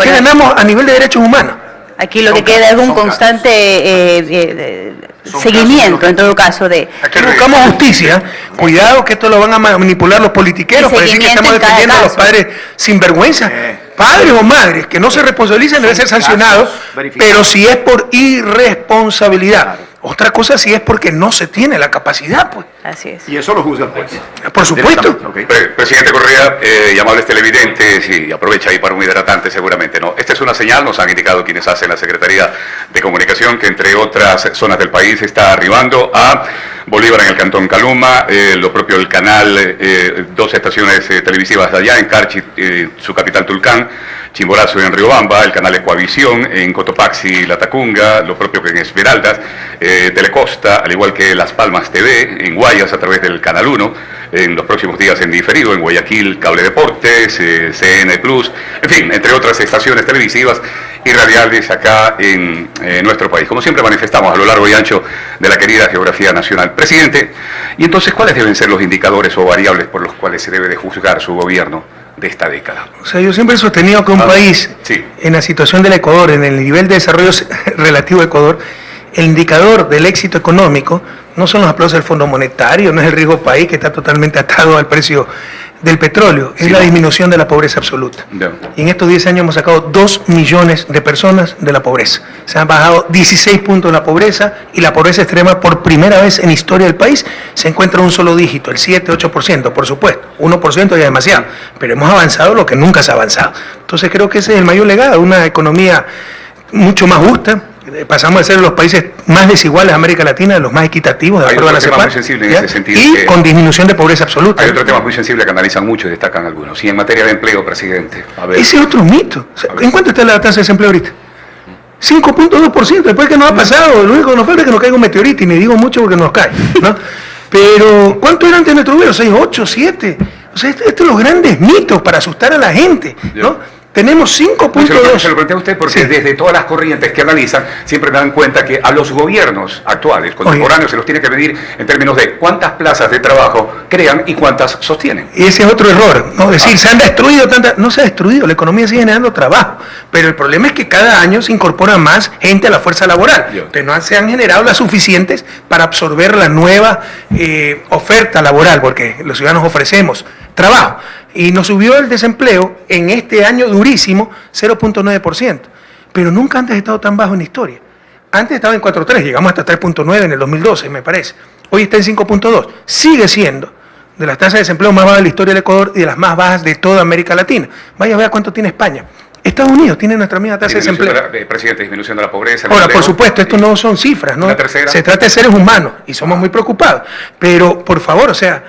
¿Qué ganamos a nivel de derechos humanos? Aquí lo que queda es un constante seguimiento, en todo caso, de... Aquí buscamos justicia. Cuidado que esto lo van a manipular los politiqueros para decir que estamos defendiendo a los padres sinvergüenza. Padres o madres que no se responsabilizan deben ser sancionados, pero si es por irresponsabilidad. Otra cosa si es porque no se tiene la capacidad, pues. Así es. Y eso lo juzga el juez. Por supuesto. Presidente Correa y amables televidentes, y aprovecha ahí para un hidratante seguramente, ¿no? Esta es una señal, nos han indicado quienes hacen la Secretaría de Comunicación, que entre otras zonas del país está arribando a Bolívar en el Cantón Caluma, lo propio el canal, 2 estaciones televisivas allá, en Carchi, su capital Tulcán, Chimborazo en Riobamba, el canal Ecuavisión, en Cotopaxi, La Tacunga, lo propio que en Esmeraldas, Telecosta, al igual que Las Palmas TV, en Guayas a través del Canal 1, en los próximos días en diferido, en Guayaquil, Cable Deportes, CN Plus, en fin, entre otras estaciones televisivas y radiales acá en nuestro país. Como siempre manifestamos a lo largo y ancho de la querida geografía nacional. Presidente, y entonces, ¿cuáles deben ser los indicadores o variables por los cuales se debe de juzgar su gobierno de esta década? O sea, yo siempre he sostenido que un país, en la situación del Ecuador, en el nivel de desarrollo relativo a Ecuador, el indicador del éxito económico no son los aplausos del Fondo Monetario, no es el riesgo país que está totalmente atado al precio del petróleo, es la disminución de la pobreza absoluta. Y en estos 10 años hemos sacado 2 millones de personas de la pobreza. Se han bajado 16 puntos la pobreza, y la pobreza extrema por primera vez en historia del país se encuentra en un solo dígito, el 7-8%, por supuesto. 1% ya es demasiado, pero hemos avanzado lo que nunca se ha avanzado. Entonces creo que ese es el mayor legado, una economía mucho más justa. Pasamos de ser los países más desiguales de América Latina, de los más equitativos, de acuerdo a la CEPAL, muy sensible en ese sentido, y con disminución de pobreza absoluta. Hay otro tema muy sensible que analizan mucho y destacan algunos. Y en materia de empleo, presidente. Ese es otro mito. O sea, ¿en cuánto está la tasa de desempleo ahorita? 5.2%. Después que nos ha pasado, lo único que nos falta es que nos caiga un meteorito, y me digo mucho porque nos cae, ¿no? Pero, ¿cuánto era antes de nuestro gobierno? 6, 8, 7. O sea, estos son los grandes mitos para asustar a la gente, ¿no? Tenemos 5.2. Se lo plantea usted porque desde todas las corrientes que analizan siempre dan cuenta que a los gobiernos actuales, contemporáneos, se los tiene que medir en términos de cuántas plazas de trabajo crean y cuántas sostienen. Y ese es otro error, ¿no? Es decir, se han destruido tantas... No se ha destruido, la economía sigue generando trabajo, pero el problema es que cada año se incorpora más gente a la fuerza laboral. Entonces no se han generado las suficientes para absorber la nueva oferta laboral, porque los ciudadanos ofrecemos trabajo. Y nos subió el desempleo en este año durísimo 0.9%. pero nunca antes ha estado tan bajo en la historia. Antes estaba en 4.3, llegamos hasta 3.9 en el 2012, me parece. Hoy está en 5.2. Sigue siendo de las tasas de desempleo más bajas de la historia del Ecuador y de las más bajas de toda América Latina. Vaya, vea cuánto tiene España. Estados Unidos tiene nuestra misma tasa de desempleo. Presidente, disminución de la pobreza. Ahora, por supuesto, esto no son cifras, ¿no? Se trata de seres humanos y somos muy preocupados. Pero, por favor, o sea,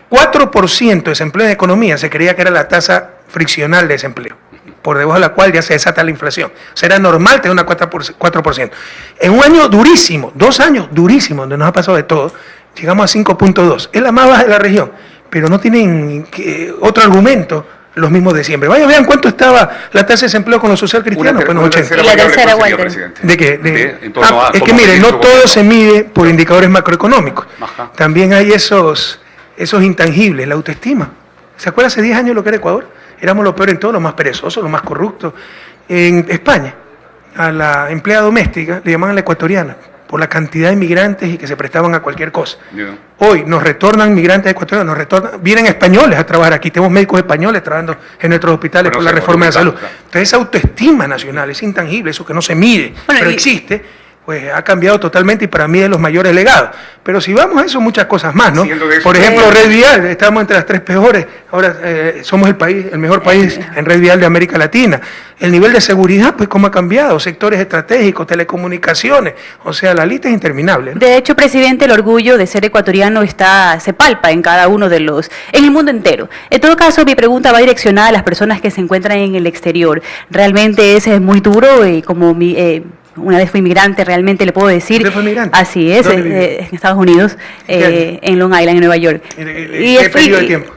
4% de desempleo en economía se creía que era la tasa friccional de desempleo, por debajo de la cual ya se desata la inflación. O sea, era normal tener una 4%. En un año durísimo, 2 años durísimos, donde nos ha pasado de todo, llegamos a 5.2. Es la más baja de la región, pero no tienen otro argumento los mismos de siempre. Vaya, vean cuánto estaba la tasa de desempleo con los social cristianos. Y la tercera, Walter. ¿De qué? Es que mire, no todo se mide por indicadores macroeconómicos. Ajá. También hay esos intangibles, la autoestima. ¿Se acuerda hace 10 años lo que era Ecuador? Éramos lo peor en todo, lo más perezosos, lo más corruptos. En España, a la empleada doméstica le llamaban la ecuatoriana, por la cantidad de inmigrantes y que se prestaban a cualquier cosa. Yeah. Hoy nos retornan migrantes ecuatorianos, vienen españoles a trabajar aquí, tenemos médicos españoles trabajando en nuestros hospitales por la reforma de salud. Entonces esa autoestima nacional es intangible, eso que no se mide, pero existe, pues ha cambiado totalmente y para mí es de los mayores legados. Pero si vamos a eso, muchas cosas más, ¿no? Por ejemplo, red vial, estamos entre las 3 peores, ahora somos el mejor país en red vial de América Latina. El nivel de seguridad, pues cómo ha cambiado, sectores estratégicos, telecomunicaciones, o sea, la lista es interminable, ¿no? De hecho, presidente, el orgullo de ser ecuatoriano se palpa en cada uno en el mundo entero. En todo caso, mi pregunta va direccionada a las personas que se encuentran en el exterior. Realmente es muy duro y como una vez fui inmigrante, realmente le puedo decir. ¿Usted fue inmigrante? Así es, en Estados Unidos, en Long Island, en Nueva York. ¿Qué periodo de tiempo?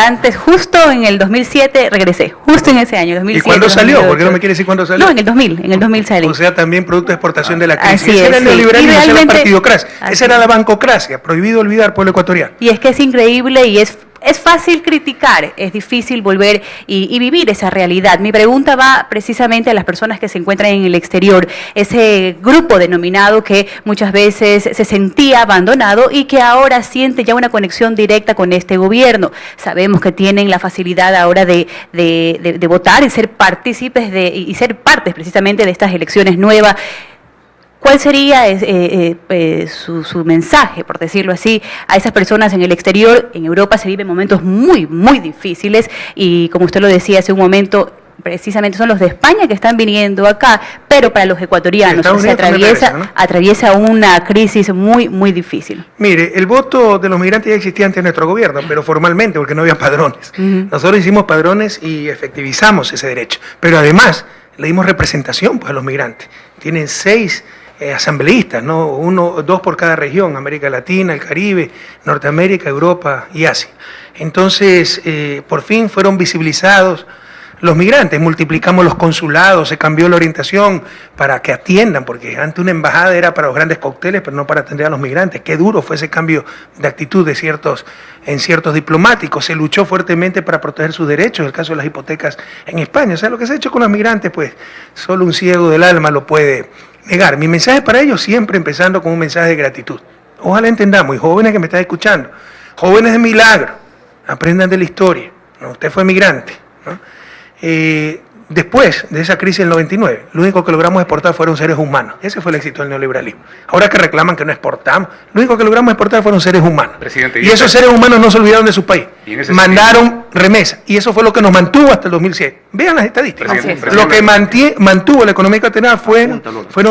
Antes, justo en el 2007, regresé, justo en ese año, 2007. ¿Y cuándo salió? ¿Por qué no me quiere decir cuándo salió? No, en el 2000 salí. O sea, también producto de exportación de la crisis. Así ese era el neoliberalismo, esa era la partidocracia, esa era la bancocracia, prohibido olvidar, pueblo ecuatoriano. Y es que es increíble y es fácil criticar, es difícil volver y vivir esa realidad. Mi pregunta va precisamente a las personas que se encuentran en el exterior, ese grupo denominado que muchas veces se sentía abandonado y que ahora siente ya una conexión directa con este gobierno. Sabemos que tienen la facilidad ahora de votar y ser partícipes y ser partes precisamente de estas elecciones nuevas. ¿Cuál sería su mensaje, por decirlo así, a esas personas en el exterior? En Europa se viven momentos muy, muy difíciles y, como usted lo decía hace un momento, precisamente son los de España que están viniendo acá, pero para los ecuatorianos se atraviesa una crisis muy, muy difícil. Mire, el voto de los migrantes ya existía antes de nuestro gobierno, pero formalmente, porque no había padrones. Nosotros hicimos padrones y efectivizamos ese derecho, pero además le dimos representación pues, a los migrantes. Tienen 6 asambleístas, ¿no? 2 por cada región, América Latina, el Caribe, Norteamérica, Europa y Asia. Entonces, por fin fueron visibilizados los migrantes, multiplicamos los consulados, se cambió la orientación para que atiendan, porque antes una embajada era para los grandes cócteles, pero no para atender a los migrantes. Qué duro fue ese cambio de actitud en ciertos diplomáticos. Se luchó fuertemente para proteger sus derechos, el caso de las hipotecas en España. O sea, lo que se ha hecho con los migrantes, pues solo un ciego del alma lo puede negar. Mi mensaje para ellos siempre empezando con un mensaje de gratitud. Ojalá entendamos, y jóvenes que me están escuchando, jóvenes de milagro, aprendan de la historia, ¿no? Usted fue migrante, ¿no? Después de esa crisis del 99, lo único que logramos exportar fueron seres humanos. Ese fue el éxito del neoliberalismo. Ahora que reclaman que no exportamos, lo único que logramos exportar fueron seres humanos. Presidente, y esos seres humanos no se olvidaron de su país. Mandaron remesas. Y eso fue lo que nos mantuvo hasta el 2007. Vean las estadísticas. Lo que mantuvo la economía ecuatoriana fueron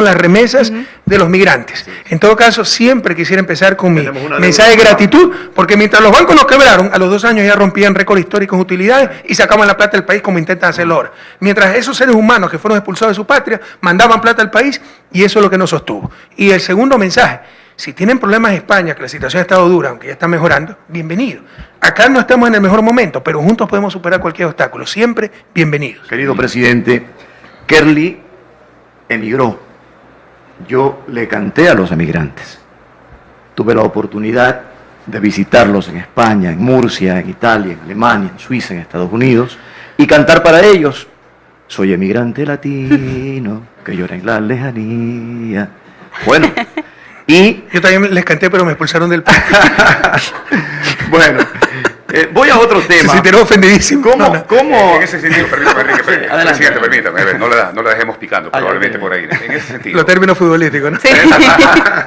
las remesas de los migrantes. En todo caso, siempre quisiera empezar con mi mensaje de gratitud, porque mientras los bancos nos quebraron, a los 2 años ya rompían récords históricos en utilidades y sacaban la plata del país como intentan hacerlo ahora. Mientras esos seres humanos que fueron expulsados de su patria mandaban plata al país y eso es lo que nos sostuvo. Y el segundo mensaje, si tienen problemas en España, que la situación ha estado dura, aunque ya está mejorando, bienvenido. Acá no estamos en el mejor momento, pero juntos podemos superar cualquier obstáculo. Siempre bienvenidos. Querido presidente, Kerly emigró. Yo le canté a los emigrantes. Tuve la oportunidad de visitarlos en España, en Murcia, en Italia, en Alemania, en Suiza, en Estados Unidos, y cantar para ellos. Soy emigrante latino, que llora en la lejanía. Bueno, y... Yo también les canté, pero me expulsaron del país. Bueno, Voy a otro tema. Se sintió ofendidísimo. ¿Cómo? En ese sentido, permítame, Enrique, presidente, permítame, a ver, no la dejemos picando, probablemente por ahí. En ese sentido. Los términos futbolísticos, ¿no? Sí.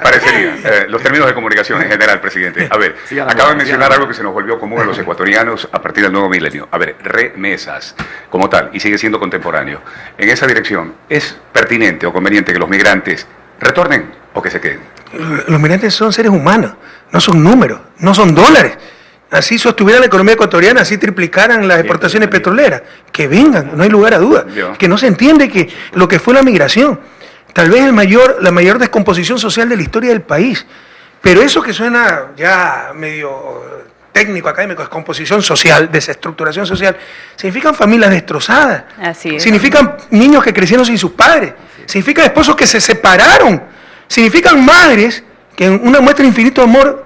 Parecería. Los términos de comunicación en general, presidente. A ver, acaba de mencionar algo que se nos volvió común a los ecuatorianos a partir del nuevo milenio. A ver, remesas, como tal, y sigue siendo contemporáneo. En esa dirección, ¿es pertinente o conveniente que los migrantes retornen o que se queden? Los migrantes son seres humanos, no son números, no son dólares. Así sostuviera la economía ecuatoriana, así triplicaran las exportaciones petroleras. Que vengan, no hay lugar a duda. Que no se entiende que lo que fue la migración, tal vez la mayor descomposición social de la historia del país. Pero eso que suena ya medio técnico, académico, descomposición social, desestructuración social, significan familias destrozadas. Así es. Significan niños que crecieron sin sus padres. Significan esposos que se separaron. Significan madres que en una muestra de infinito amor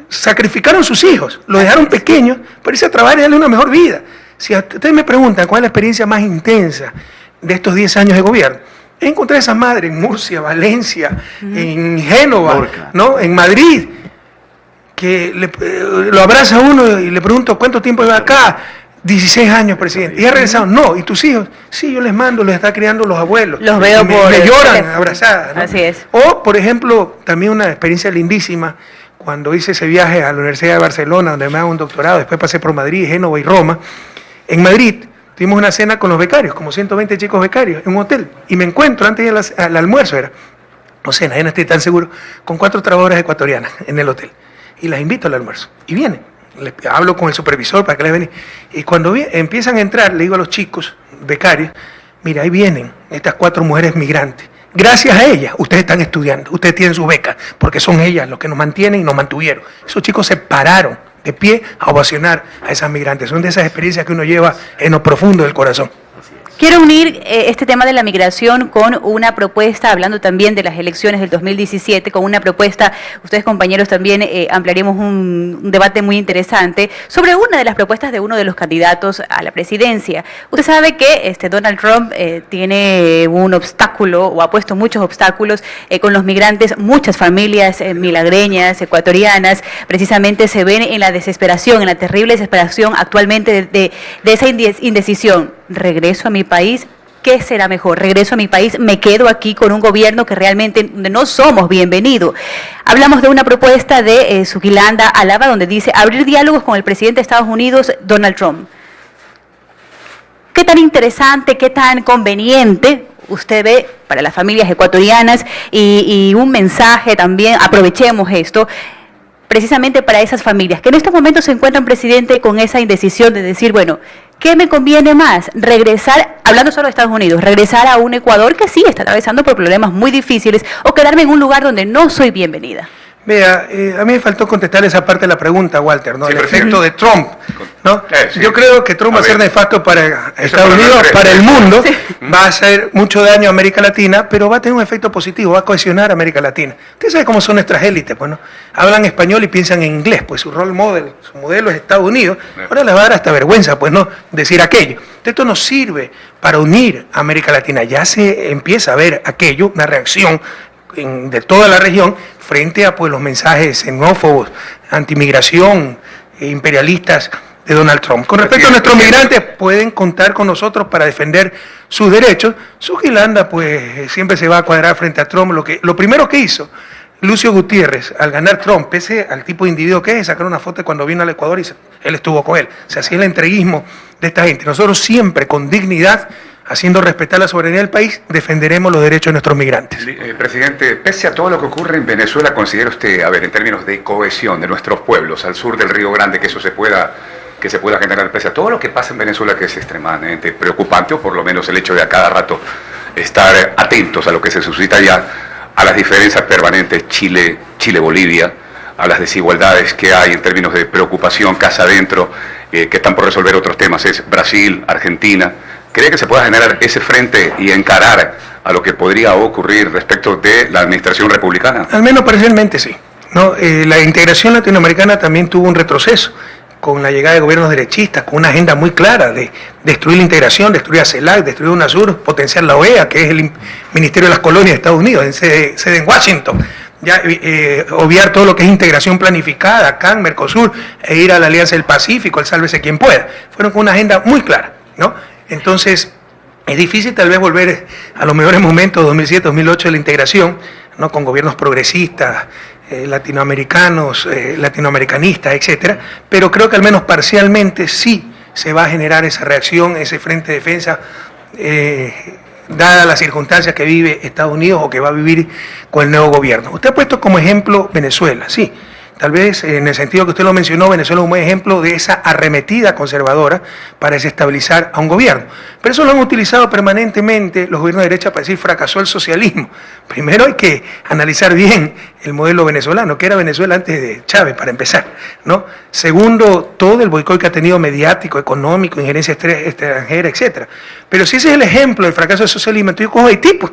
sacrificaron sus hijos, los dejaron pequeños para irse a trabajar y darle una mejor vida. Si ustedes me preguntan cuál es la experiencia más intensa de estos 10 años de gobierno, encontré a esas madres en Murcia, Valencia, en Génova, ¿no? En Madrid, que lo abraza uno y le pregunto ¿cuánto tiempo lleva acá? 16 años, presidente. ¿Y ha regresado? No. ¿Y tus hijos? Sí, yo les mando, los está criando los abuelos. Los veo me lloran abrazadas, ¿no? Así es. O, por ejemplo, también una experiencia lindísima, cuando hice ese viaje a la Universidad de Barcelona, donde me hago un doctorado, después pasé por Madrid, Génova y Roma. En Madrid tuvimos una cena con los becarios, como 120 chicos becarios, en un hotel. Y me encuentro, antes del almuerzo era, no cena, ya no estoy tan seguro, con 4 trabajadoras ecuatorianas en el hotel. Y las invito al almuerzo. Y vienen. Les hablo con el supervisor para que les vengan. Y cuando empiezan a entrar, le digo a los chicos becarios, mira, ahí vienen estas 4 mujeres migrantes. Gracias a ellas, ustedes están estudiando, ustedes tienen sus becas, porque son ellas los que nos mantienen y nos mantuvieron. Esos chicos se pararon de pie a ovacionar a esas migrantes. Son de esas experiencias que uno lleva en lo profundo del corazón. Quiero unir este tema de la migración con una propuesta, hablando también de las elecciones del 2017, con una propuesta, ustedes compañeros también ampliaremos un debate muy interesante sobre una de las propuestas de uno de los candidatos a la presidencia. Usted sabe que Donald Trump tiene un obstáculo, o ha puesto muchos obstáculos con los migrantes. Muchas familias milagreñas, ecuatorianas, precisamente se ven en la desesperación, en la terrible desesperación actualmente de esa indecisión. ¿Regreso a mi país? ¿Qué será mejor? ¿Regreso a mi país? ¿Me quedo aquí con un gobierno que realmente no somos bienvenidos? Hablamos de una propuesta de Sukilanda Alaba, donde dice abrir diálogos con el presidente de Estados Unidos, Donald Trump. ¿Qué tan interesante, qué tan conveniente usted ve para las familias ecuatorianas? Y un mensaje también, aprovechemos esto, precisamente para esas familias que en estos momentos se encuentran, presidente, con esa indecisión de decir, bueno, ¿qué me conviene más? Regresar, hablando solo de Estados Unidos, regresar a un Ecuador que sí está atravesando por problemas muy difíciles, o quedarme en un lugar donde no soy bienvenida. Vea, a mí me faltó contestar esa parte de la pregunta, Walter, ¿no? Sí, el efecto de Trump, ¿no? Sí. Yo creo que Trump va a ser nefasto para Estados Unidos, para el mundo, va a hacer mucho daño a América Latina, pero va a tener un efecto positivo, va a cohesionar a América Latina. Usted sabe cómo son nuestras élites, pues, ¿no? Hablan español y piensan en inglés, pues su role model, su modelo es Estados Unidos. Ahora les va a dar hasta vergüenza, pues, ¿no? Decir aquello. Esto nos sirve para unir a América Latina. Ya se empieza a ver aquello, una reacción de toda la región frente a, pues, los mensajes xenófobos, antimigración, imperialistas de Donald Trump. Con respecto a nuestros migrantes, pueden contar con nosotros para defender sus derechos. Sukilanda, pues, siempre se va a cuadrar frente a Trump. Lo primero que hizo Lucio Gutiérrez al ganar Trump, pese al tipo de individuo que es, sacar una foto cuando vino al Ecuador y él estuvo con él. O sea, así es el entreguismo de esta gente. Nosotros siempre, con dignidad, haciendo respetar la soberanía del país, defenderemos los derechos de nuestros migrantes. Presidente, pese a todo lo que ocurre en Venezuela, ¿considera usted, a ver, en términos de cohesión de nuestros pueblos al sur del Río Grande, que eso se pueda generar, pese a todo lo que pasa en Venezuela, que es extremadamente preocupante, o por lo menos el hecho de a cada rato estar atentos a lo que se suscita allá, a las diferencias permanentes Chile-Bolivia, a las desigualdades que hay en términos de preocupación casa adentro, que están por resolver otros temas, es Brasil, Argentina? ¿Cree que se pueda generar ese frente y encarar a lo que podría ocurrir respecto de la administración republicana? Al menos parcialmente sí, ¿no? La integración latinoamericana también tuvo un retroceso con la llegada de gobiernos derechistas, con una agenda muy clara de destruir la integración, destruir a CELAC, destruir UNASUR, potenciar la OEA, que es el Ministerio de las Colonias de Estados Unidos, en sede en Washington. ya obviar todo lo que es integración planificada, CAN, Mercosur, e ir a la Alianza del Pacífico, el sálvese quien pueda. Fueron con una agenda muy clara, ¿no? Entonces, es difícil tal vez volver a los mejores momentos, 2007, 2008 de la integración, ¿no? Con gobiernos progresistas, latinoamericanos, latinoamericanistas, etcétera, pero creo que al menos parcialmente sí se va a generar esa reacción, ese frente de defensa, dadas las circunstancias que vive Estados Unidos o que va a vivir con el nuevo gobierno. Usted ha puesto como ejemplo Venezuela, sí. Tal vez en el sentido que usted lo mencionó, Venezuela es un buen ejemplo de esa arremetida conservadora para desestabilizar a un gobierno. Pero eso lo han utilizado permanentemente los gobiernos de derecha para decir fracasó el socialismo. Primero hay que analizar bien el modelo venezolano, que era Venezuela antes de Chávez, para empezar, ¿no? Segundo, todo el boicot que ha tenido mediático, económico, injerencia extranjera, etcétera. Pero si ese es el ejemplo del fracaso del socialismo, entonces yo cojo Haití, pues.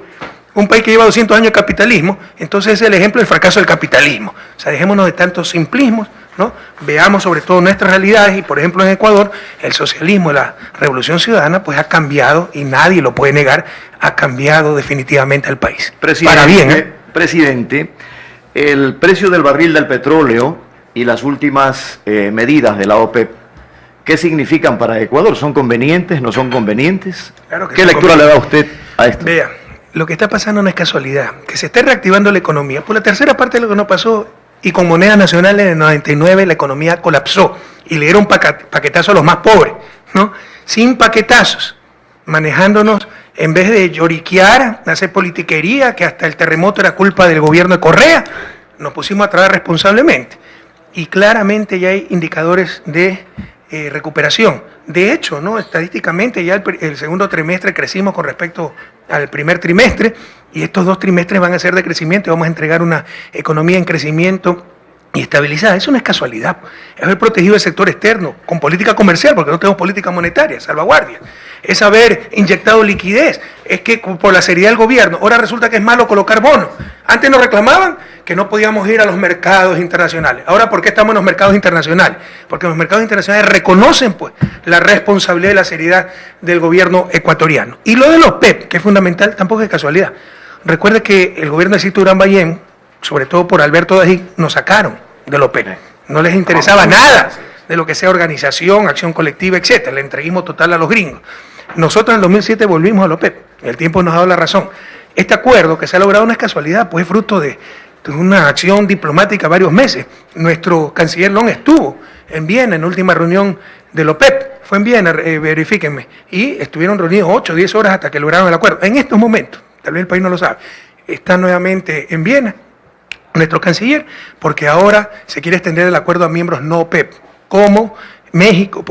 Un país que lleva 200 años de capitalismo, entonces es el ejemplo del fracaso del capitalismo. O sea, dejémonos de tantos simplismos, ¿no? Veamos sobre todo nuestras realidades y, por ejemplo, en Ecuador, el socialismo, la revolución ciudadana, pues ha cambiado, y nadie lo puede negar, ha cambiado definitivamente al país. Presidente, para bien, Presidente, el precio del barril del petróleo y las últimas medidas de la OPEP, ¿qué significan para Ecuador? ¿Son convenientes? ¿No son convenientes? Claro que ¿Qué son lectura le da usted a esto? Vea, lo que está pasando no es casualidad, que se esté reactivando la economía. Por la tercera parte de lo que nos pasó, y con moneda nacional en el 99 la economía colapsó y le dieron paquetazo a los más pobres, ¿no? Sin paquetazos, manejándonos, en vez de lloriquear, hacer politiquería, que hasta el terremoto era culpa del gobierno de Correa, nos pusimos a trabajar responsablemente. Y claramente ya hay indicadores de recuperación. De hecho, ¿no? Estadísticamente ya el segundo trimestre crecimos con respecto al primer trimestre, y estos 2 trimestres van a ser de crecimiento y vamos a entregar una economía en crecimiento y estabilizada. Eso no es casualidad. Es haber protegido el sector externo con política comercial, porque no tenemos política monetaria, salvaguardia. Es haber inyectado liquidez. Es que por la seriedad del gobierno, ahora resulta que es malo colocar bonos. Antes nos reclamaban que no podíamos ir a los mercados internacionales. Ahora, ¿por qué estamos en los mercados internacionales? Porque los mercados internacionales reconocen, pues, la responsabilidad y la seriedad del gobierno ecuatoriano. Y lo de los PEP, que es fundamental, tampoco es casualidad. Recuerde que el gobierno de Sito Durán Ballén, sobre todo por Alberto Dají, nos sacaron de los PEP. No les interesaba nada de lo que sea organización, acción colectiva, etcétera. Le entreguismo total a los gringos. Nosotros en el 2007 volvimos a los PEP. El tiempo nos ha dado la razón. Este acuerdo que se ha logrado no es casualidad, pues es fruto de una acción diplomática varios meses. Nuestro canciller Long estuvo en Viena en la última reunión de la OPEP. Fue en Viena, verifíquenme. Y estuvieron reunidos 8 o 10 horas hasta que lograron el acuerdo. En estos momentos, tal vez el país no lo sabe, está nuevamente en Viena nuestro canciller, porque ahora se quiere extender el acuerdo a miembros no OPEP, como México,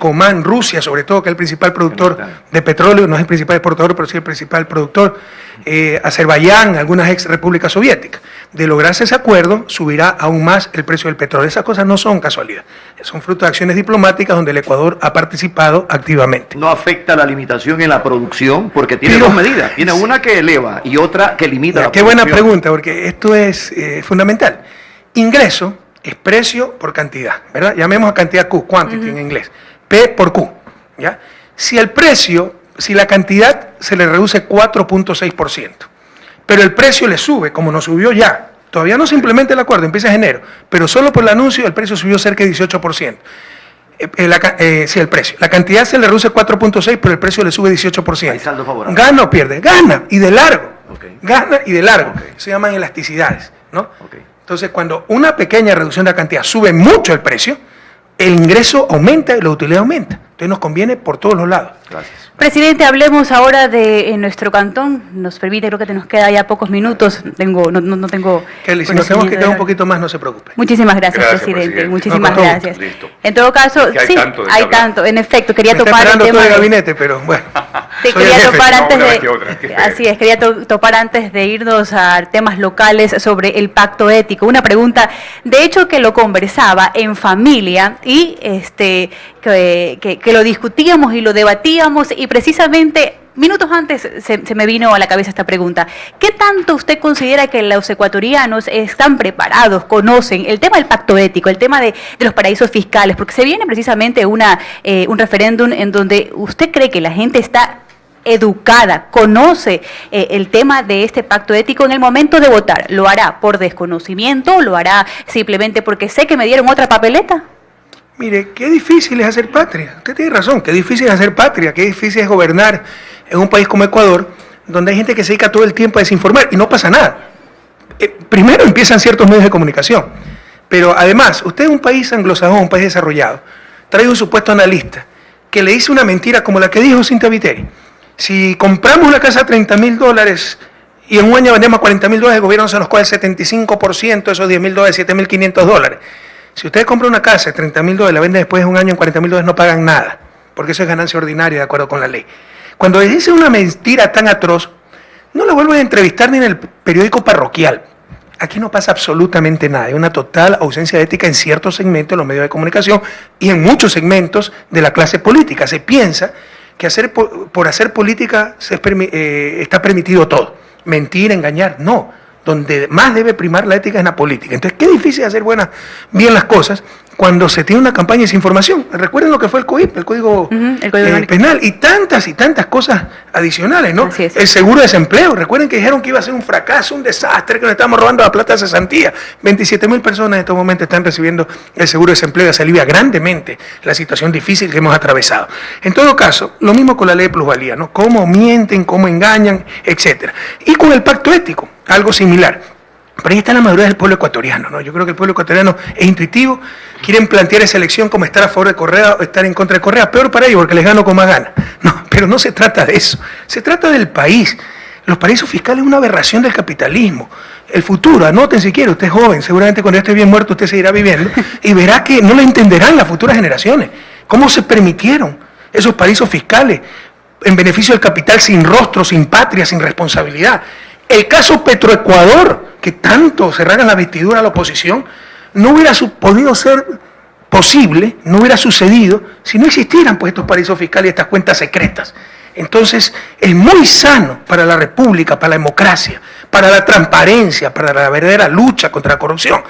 Oman, Rusia, sobre todo, que es el principal productor de petróleo, no es el principal exportador, pero sí el principal productor, Azerbaiyán, algunas ex repúblicas soviéticas. De lograrse ese acuerdo, subirá aún más el precio del petróleo. Esas cosas no son casualidad, son fruto de acciones diplomáticas donde el Ecuador ha participado activamente. ¿No afecta la limitación en la producción? Porque tiene dos medidas, tiene una que eleva y otra que limita la producción. Qué buena pregunta, porque esto es fundamental. Ingreso es precio por cantidad, ¿verdad? Llamemos a cantidad Q, quantity en inglés, P por Q, ¿ya? Si la cantidad se le reduce 4.6%, pero el precio le sube, como nos subió ya, todavía no se implementa el acuerdo, empieza en enero, pero solo por el anuncio el precio subió cerca de 18%. El precio. La cantidad se le reduce 4.6%, pero el precio le sube 18%. Hay saldo favorable. ¿Gana o pierde? Gana, y de largo. Okay. Gana y de largo. Okay. Se llaman elasticidades, ¿no? Okay. Entonces, cuando una pequeña reducción de la cantidad sube mucho el precio, el ingreso aumenta y la utilidad aumenta. Entonces nos conviene por todos los lados. Gracias. Presidente, hablemos ahora de nuestro cantón. Nos permite, creo que nos queda ya pocos minutos. No tengo. Kelly, si nos tenemos que quedar un poquito más, no se preocupe. Muchísimas gracias, presidente. Muchísimas gracias. Listo. En todo caso, es que sí, hay tanto. En efecto, quería topar el tema de gabinete, pero bueno. Sí, quería topar antes de. Así es, quería topar antes de irnos a temas locales sobre el pacto ético. Una pregunta, de hecho, que lo conversaba en familia y que lo discutíamos y lo debatíamos, y precisamente minutos antes se me vino a la cabeza esta pregunta. ¿Qué tanto usted considera que los ecuatorianos están preparados, conocen el tema del pacto ético, el tema de los paraísos fiscales? Porque se viene precisamente un referéndum en donde usted cree que la gente está educada, conoce el tema de este pacto ético en el momento de votar? ¿Lo hará por desconocimiento? ¿Lo hará simplemente porque sé que me dieron otra papeleta? Mire, qué difícil es hacer patria. Usted tiene razón, qué difícil es hacer patria, qué difícil es gobernar en un país como Ecuador, donde hay gente que se dedica todo el tiempo a desinformar y no pasa nada. Primero empiezan ciertos medios de comunicación, pero además, usted es un país anglosajón, un país desarrollado, trae un supuesto analista que le dice una mentira como la que dijo Cintia Viteri. Si compramos una casa a $30.000 y en un año vendemos a $40.000, el gobierno se nos coge el 75%, esos $10.000, $7.500. Si usted compra una casa de $30.000, la vende después de un año en $40.000, no pagan nada, porque eso es ganancia ordinaria de acuerdo con la ley. Cuando dice una mentira tan atroz, no la vuelven a entrevistar ni en el periódico parroquial. Aquí no pasa absolutamente nada, hay una total ausencia de ética en ciertos segmentos de los medios de comunicación y en muchos segmentos de la clase política. Se piensa que por hacer política está permitido todo. Mentir, engañar, no. Donde más debe primar la ética es la política. Entonces, qué difícil hacer bien las cosas cuando se tiene una campaña de desinformación. Recuerden lo que fue el COIP, el Código Penal, y tantas cosas adicionales, ¿no? El seguro de desempleo. Recuerden que dijeron que iba a ser un fracaso, un desastre, que nos estamos robando la plata de cesantía. 27.000 personas en estos momentos están recibiendo el seguro de desempleo y se alivia grandemente la situación difícil que hemos atravesado. En todo caso, lo mismo con la ley de plusvalía, ¿no? Cómo mienten, cómo engañan, etcétera. Y con el pacto ético, algo similar. Pero ahí está la madurez del pueblo ecuatoriano, ¿no? Yo creo que el pueblo ecuatoriano es intuitivo, quieren plantear esa elección como estar a favor de Correa o estar en contra de Correa, peor para ellos porque les gano con más ganas. No, pero no se trata de eso, se trata del país. Los paraísos fiscales es una aberración del capitalismo. El futuro, anoten si quiere, usted es joven, seguramente cuando yo esté bien muerto usted seguirá viviendo y verá que no lo entenderán las futuras generaciones. ¿Cómo se permitieron esos paraísos fiscales en beneficio del capital sin rostro, sin patria, sin responsabilidad? El caso Petroecuador, que tanto se rasgan la vestidura a la oposición, no hubiera podido ser posible, no hubiera sucedido, si no existieran pues estos paraísos fiscales y estas cuentas secretas. Entonces, es muy sano para la República, para la democracia, para la transparencia, para la verdadera lucha contra la corrupción,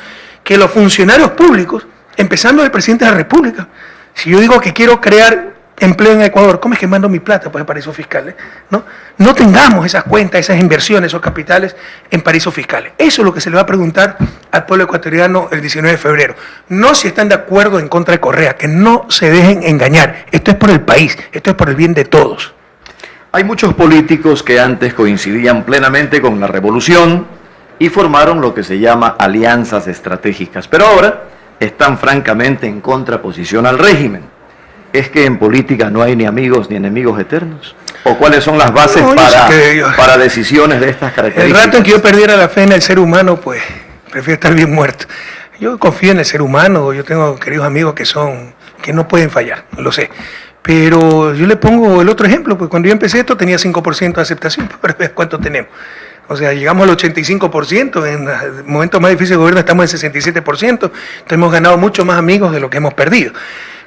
que los funcionarios públicos, empezando del presidente de la República, si yo digo que quiero crear empleo en Ecuador, ¿cómo es que mando mi plata para paraísos fiscales? No tengamos esas cuentas, esas inversiones, esos capitales en paraísos fiscales. Eso es lo que se le va a preguntar al pueblo ecuatoriano el 19 de febrero. No si están de acuerdo o en contra de Correa, que no se dejen engañar. Esto es por el país, esto es por el bien de todos. Hay muchos políticos que antes coincidían plenamente con la revolución y formaron lo que se llama alianzas estratégicas, pero ahora están francamente en contraposición al régimen. ¿Es que en política no hay ni amigos ni enemigos eternos? ¿O cuáles son las bases para decisiones de estas características? El rato en que yo perdiera la fe en el ser humano, pues prefiero estar bien muerto. Yo confío en el ser humano, yo tengo queridos amigos que no pueden fallar, lo sé. Pero yo le pongo el otro ejemplo, pues cuando yo empecé esto tenía 5% de aceptación, pero ¿cuánto tenemos? O sea, llegamos al 85%, en el momento más difícil del gobierno estamos en 67%, entonces hemos ganado mucho más amigos de lo que hemos perdido.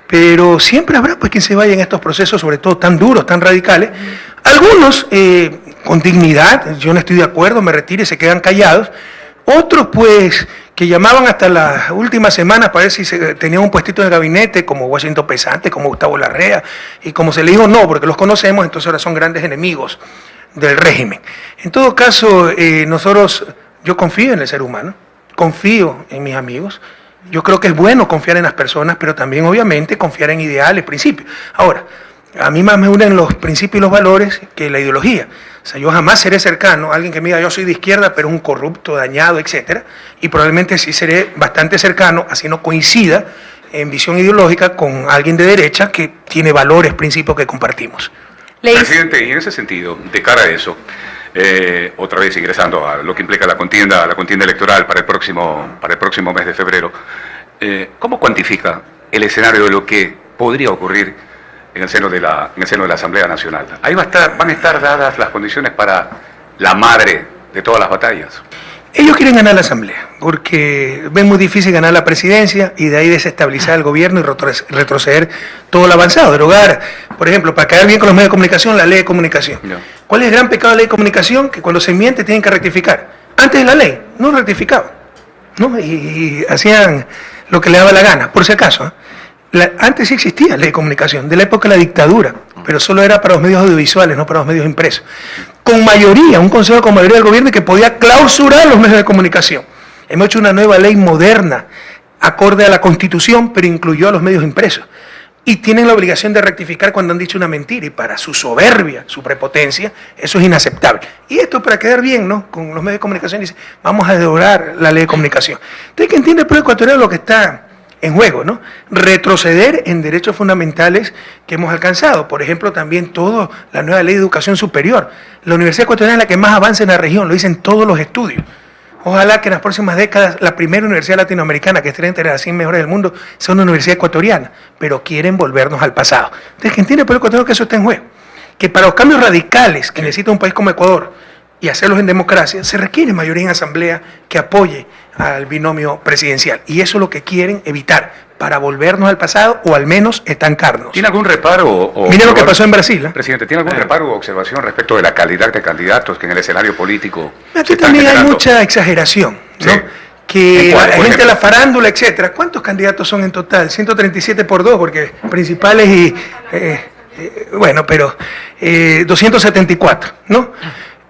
Pero siempre habrá pues quien se vaya en estos procesos, sobre todo tan duros, tan radicales. Algunos con dignidad, yo no estoy de acuerdo, me retiro y se quedan callados. Otros pues que llamaban hasta las últimas semanas para ver si tenían un puestito en el gabinete, como Washington Pesante, como Gustavo Larrea, y como se le dijo no, porque los conocemos, entonces ahora son grandes enemigos del régimen. En todo caso, yo confío en el ser humano, confío en mis amigos. Yo creo que es bueno confiar en las personas, pero también obviamente confiar en ideales, principios. Ahora, a mí más me unen los principios y los valores que la ideología. O sea, yo jamás seré cercano a alguien que me diga yo soy de izquierda, pero es un corrupto, dañado, etcétera. Y probablemente sí seré bastante cercano, así no coincida en visión ideológica con alguien de derecha que tiene valores, principios que compartimos. Presidente, y en ese sentido, de cara a eso, otra vez ingresando a lo que implica la contienda electoral para el próximo mes de febrero, ¿cómo cuantifica el escenario de lo que podría ocurrir en el seno de la Asamblea Nacional? Ahí van a estar dadas las condiciones para la madre de todas las batallas. Ellos quieren ganar la Asamblea, porque ven muy difícil ganar la presidencia y de ahí desestabilizar el gobierno y retroceder todo lo avanzado, derogar, por ejemplo, para caer bien con los medios de comunicación, la ley de comunicación. No. ¿Cuál es el gran pecado de la ley de comunicación? Que cuando se miente tienen que rectificar. Antes de la ley, no rectificaban, ¿no? Y hacían lo que le daba la gana, por si acaso, ¿eh? Antes sí existía ley de comunicación, de la época de la dictadura, pero solo era para los medios audiovisuales, no para los medios impresos. Con mayoría, un consejo con mayoría del gobierno que podía clausurar los medios de comunicación. Hemos hecho una nueva ley moderna, acorde a la Constitución, pero incluyó a los medios impresos. Y tienen la obligación de rectificar cuando han dicho una mentira, y para su soberbia, su prepotencia, eso es inaceptable. Y esto para quedar bien, ¿no?, con los medios de comunicación, dice, vamos a derogar la ley de comunicación. Entonces, que entiende el pueblo ecuatoriano lo que está en juego, ¿no? Retroceder en derechos fundamentales que hemos alcanzado. Por ejemplo, también toda la nueva ley de educación superior. La Universidad Ecuatoriana es la que más avanza en la región, lo dicen todos los estudios. Ojalá que en las próximas décadas la primera universidad latinoamericana que esté entre las 100 mejores del mundo sea una universidad ecuatoriana, pero quieren volvernos al pasado. Entonces, que entiende el pueblo ecuatoriano que eso está en juego. Que para los cambios radicales que necesita un país como Ecuador y hacerlos en democracia, se requiere mayoría en asamblea que apoye al binomio presidencial. Y eso es lo que quieren evitar, para volvernos al pasado o al menos estancarnos. ¿Tiene algún reparo? Mire lo que pasó en Brasil, ¿eh? Presidente, ¿tiene algún reparo o observación respecto de la calidad de candidatos que en el escenario político aquí también hay mucha exageración, ¿no? Sí. Que la gente de la farándula, etcétera. ¿Cuántos candidatos son en total? 137 por 2, porque principales y... bueno, pero 274, ¿no?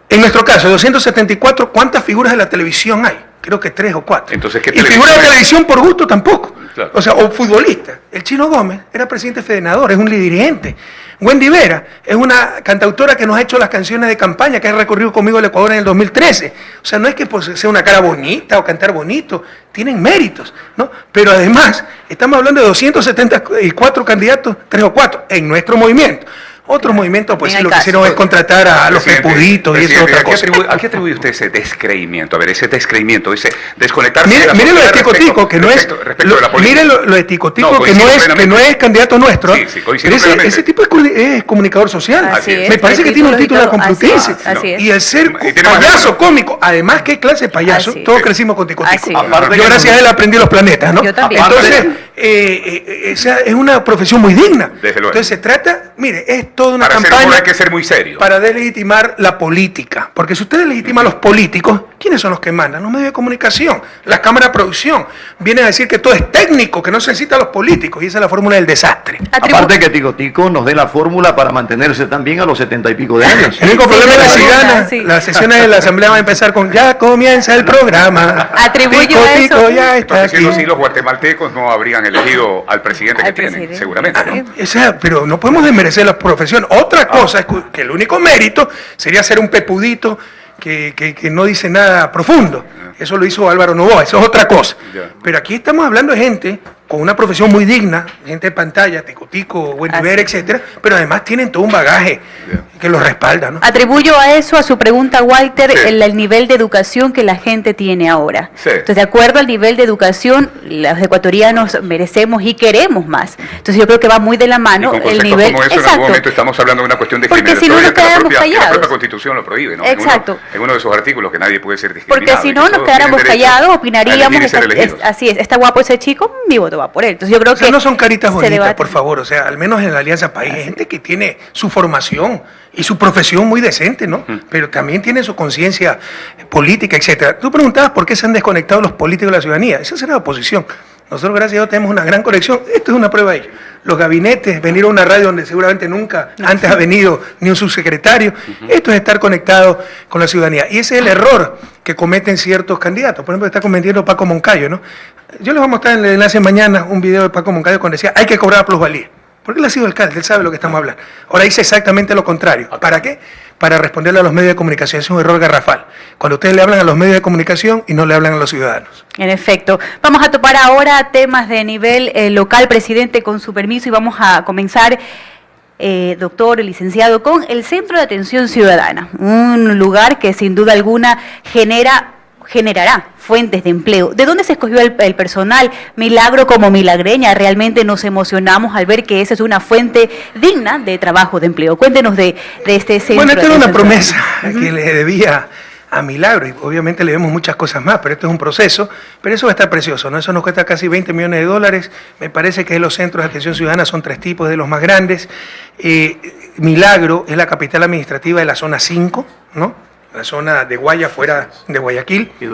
En nuestro caso, 274, ¿cuántas figuras de la televisión hay? Creo que 3 o 4. Entonces, ¿qué y figuras de televisión por gusto tampoco. Claro. O sea, o futbolista. El Chino Gómez era presidente federador, es un dirigente. Wendy Vera es una cantautora que nos ha hecho las canciones de campaña, que ha recorrido conmigo el Ecuador en el 2013. O sea, no es que sea una cara bonita o cantar bonito, tienen méritos, ¿no? Pero además, estamos hablando de 274 candidatos, 3 o 4, en nuestro movimiento. Otros movimientos, pues sí, lo que hicieron es contratar a los pepuditos y eso es otra cosa. ¿A qué atribuye usted ese descreimiento? A ver, ese descreimiento, ese desconectarse de la sociedad. Mire lo de Ticotico, que no es... Mire lo de Ticotico, que no es candidato nuestro. Sí, sí, pero ese tipo es comunicador social. Me parece que tiene un título de Complutense. Y el ser payaso cómico, además, ¿qué clase de payaso? Todos crecimos con Ticotico. Yo gracias a él aprendí los planetas, ¿no? Yo también. Entonces, es una profesión muy digna. Entonces se trata, mire, es toda una campaña hay que ser muy serio para deslegitimar la política, porque si usted deslegitima a los políticos, ¿quiénes son los que mandan? Los medios de comunicación, las cámaras de producción, vienen a decir que todo es técnico, que no se necesita a los políticos, y esa es la fórmula del desastre. Aparte que Ticotico nos dé la fórmula para mantenerse también a los 70 y pico de años. El único problema es si gana, las sesiones de la asamblea van a empezar con ya comienza el programa. Atribuyo Tico, ya está aquí. Si los guatemaltecos no habrían elegido al presidente que tienen, seguramente, ¿no? Pero no podemos desmerecer la profesión. Otra cosa es que el único mérito sería ser un pepudito que no dice nada profundo. Eso lo hizo Álvaro Noboa, eso es otra cosa. Pero aquí estamos hablando de gente con una profesión muy digna, gente de pantalla, Ticotico, Wendy Vera, etcétera, pero además tienen todo un bagaje que los respalda, ¿no? Atribuyo a eso, a su pregunta, Walter, el nivel de educación que la gente tiene ahora. Entonces, de acuerdo al nivel de educación, los ecuatorianos merecemos y queremos más. Entonces, yo creo que va muy de la mano el nivel. Como eso, en algún momento estamos hablando de una cuestión de porque si no nos quedáramos callados. La propia Constitución lo prohíbe, ¿no? Exacto. En uno de esos artículos que nadie puede ser discriminado. Porque si no nos quedáramos callados, opinaríamos, así es, está guapo ese chico, mi voto va por él. Entonces yo creo que no son caritas bonitas, por favor, o sea, al menos en la Alianza País hay gente que tiene su formación y su profesión muy decente, ¿no? Pero también tiene su conciencia política, etcétera. Tú preguntabas por qué se han desconectado los políticos de la ciudadanía. Esa será la oposición. Nosotros, gracias a Dios, tenemos una gran conexión. Esto es una prueba ahí. Los gabinetes, venir a una radio donde seguramente nunca antes ha venido ni un subsecretario. Esto es estar conectado con la ciudadanía. Y ese es el error que cometen ciertos candidatos. Por ejemplo, está cometiendo Paco Moncayo, ¿no? Yo les voy a mostrar en el enlace mañana un video de Paco Moncayo cuando decía hay que cobrar plusvalía. Porque él ha sido alcalde, él sabe lo que estamos hablando. Ahora dice exactamente lo contrario. ¿Para qué? Para responderle a los medios de comunicación. Es un error garrafal. Cuando ustedes le hablan a los medios de comunicación y no le hablan a los ciudadanos. En efecto. Vamos a topar ahora temas de nivel local, presidente, con su permiso, y vamos a comenzar, doctor, licenciado, con el Centro de Atención Ciudadana. Un lugar que sin duda alguna generará fuentes de empleo. ¿De dónde se escogió el personal? Milagro como milagreña, realmente nos emocionamos al ver que esa es una fuente digna de trabajo, de empleo. Cuéntenos de este centro. Bueno, esta era una promesa que le debía a Milagro, y obviamente le vemos muchas cosas más, pero esto es un proceso, pero eso va a estar precioso, ¿no? Eso nos cuesta casi 20 millones de dólares, me parece que los centros de atención ciudadana son 3 tipos, de los más grandes. Milagro es la capital administrativa de la zona 5, ¿no? La zona de Guaya, fuera de Guayaquil y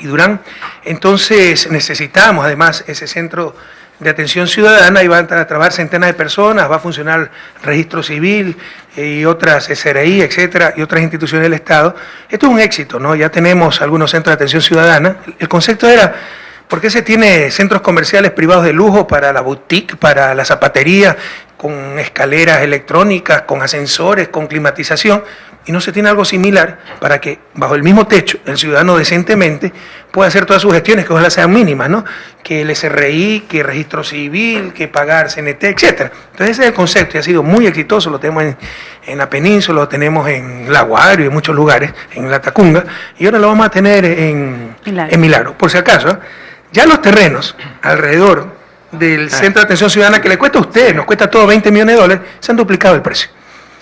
Durán. Entonces necesitamos además ese centro de atención ciudadana y van a trabajar centenas de personas, va a funcionar registro civil y otras SRI, etcétera, y otras instituciones del Estado. Esto es un éxito, ¿no? Ya tenemos algunos centros de atención ciudadana. El concepto era, ¿por qué se tiene centros comerciales privados de lujo para la boutique, para la zapatería, con escaleras electrónicas, con ascensores, con climatización, y no se tiene algo similar para que bajo el mismo techo el ciudadano decentemente pueda hacer todas sus gestiones, que ojalá sean mínimas, ¿no? Que el SRI, que el registro civil, que pagar CNT, etcétera. Entonces ese es el concepto y ha sido muy exitoso, lo tenemos en la península, lo tenemos en La Guaira y en muchos lugares, en La Tacunga, y ahora lo vamos a tener en Milagro. Por si acaso, ya los terrenos alrededor del Centro de Atención Ciudadana, que le cuesta a usted, nos cuesta todo $20 millones, se han duplicado el precio.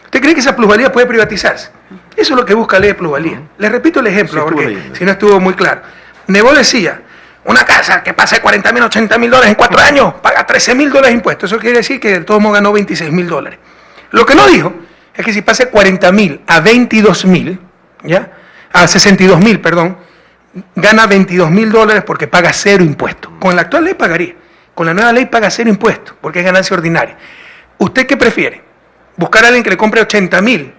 ¿Usted cree que esa plusvalía puede privatizarse? Eso es lo que busca la ley de plusvalía. Le repito el ejemplo, porque si no estuvo muy claro. Nebot decía, una casa que pase $40.000, $80.000 en 4 años, paga $13.000 de impuestos. Eso quiere decir que de todos modos ganó $26.000. Lo que no dijo es que si pase $40.000 a $22.000, ¿ya? A $62.000, perdón, gana $22.000 porque paga 0 impuestos. Con la actual ley pagaría. Con la nueva ley paga 0 impuestos, porque es ganancia ordinaria. ¿Usted qué prefiere? ¿Buscar a alguien que le compre $80.000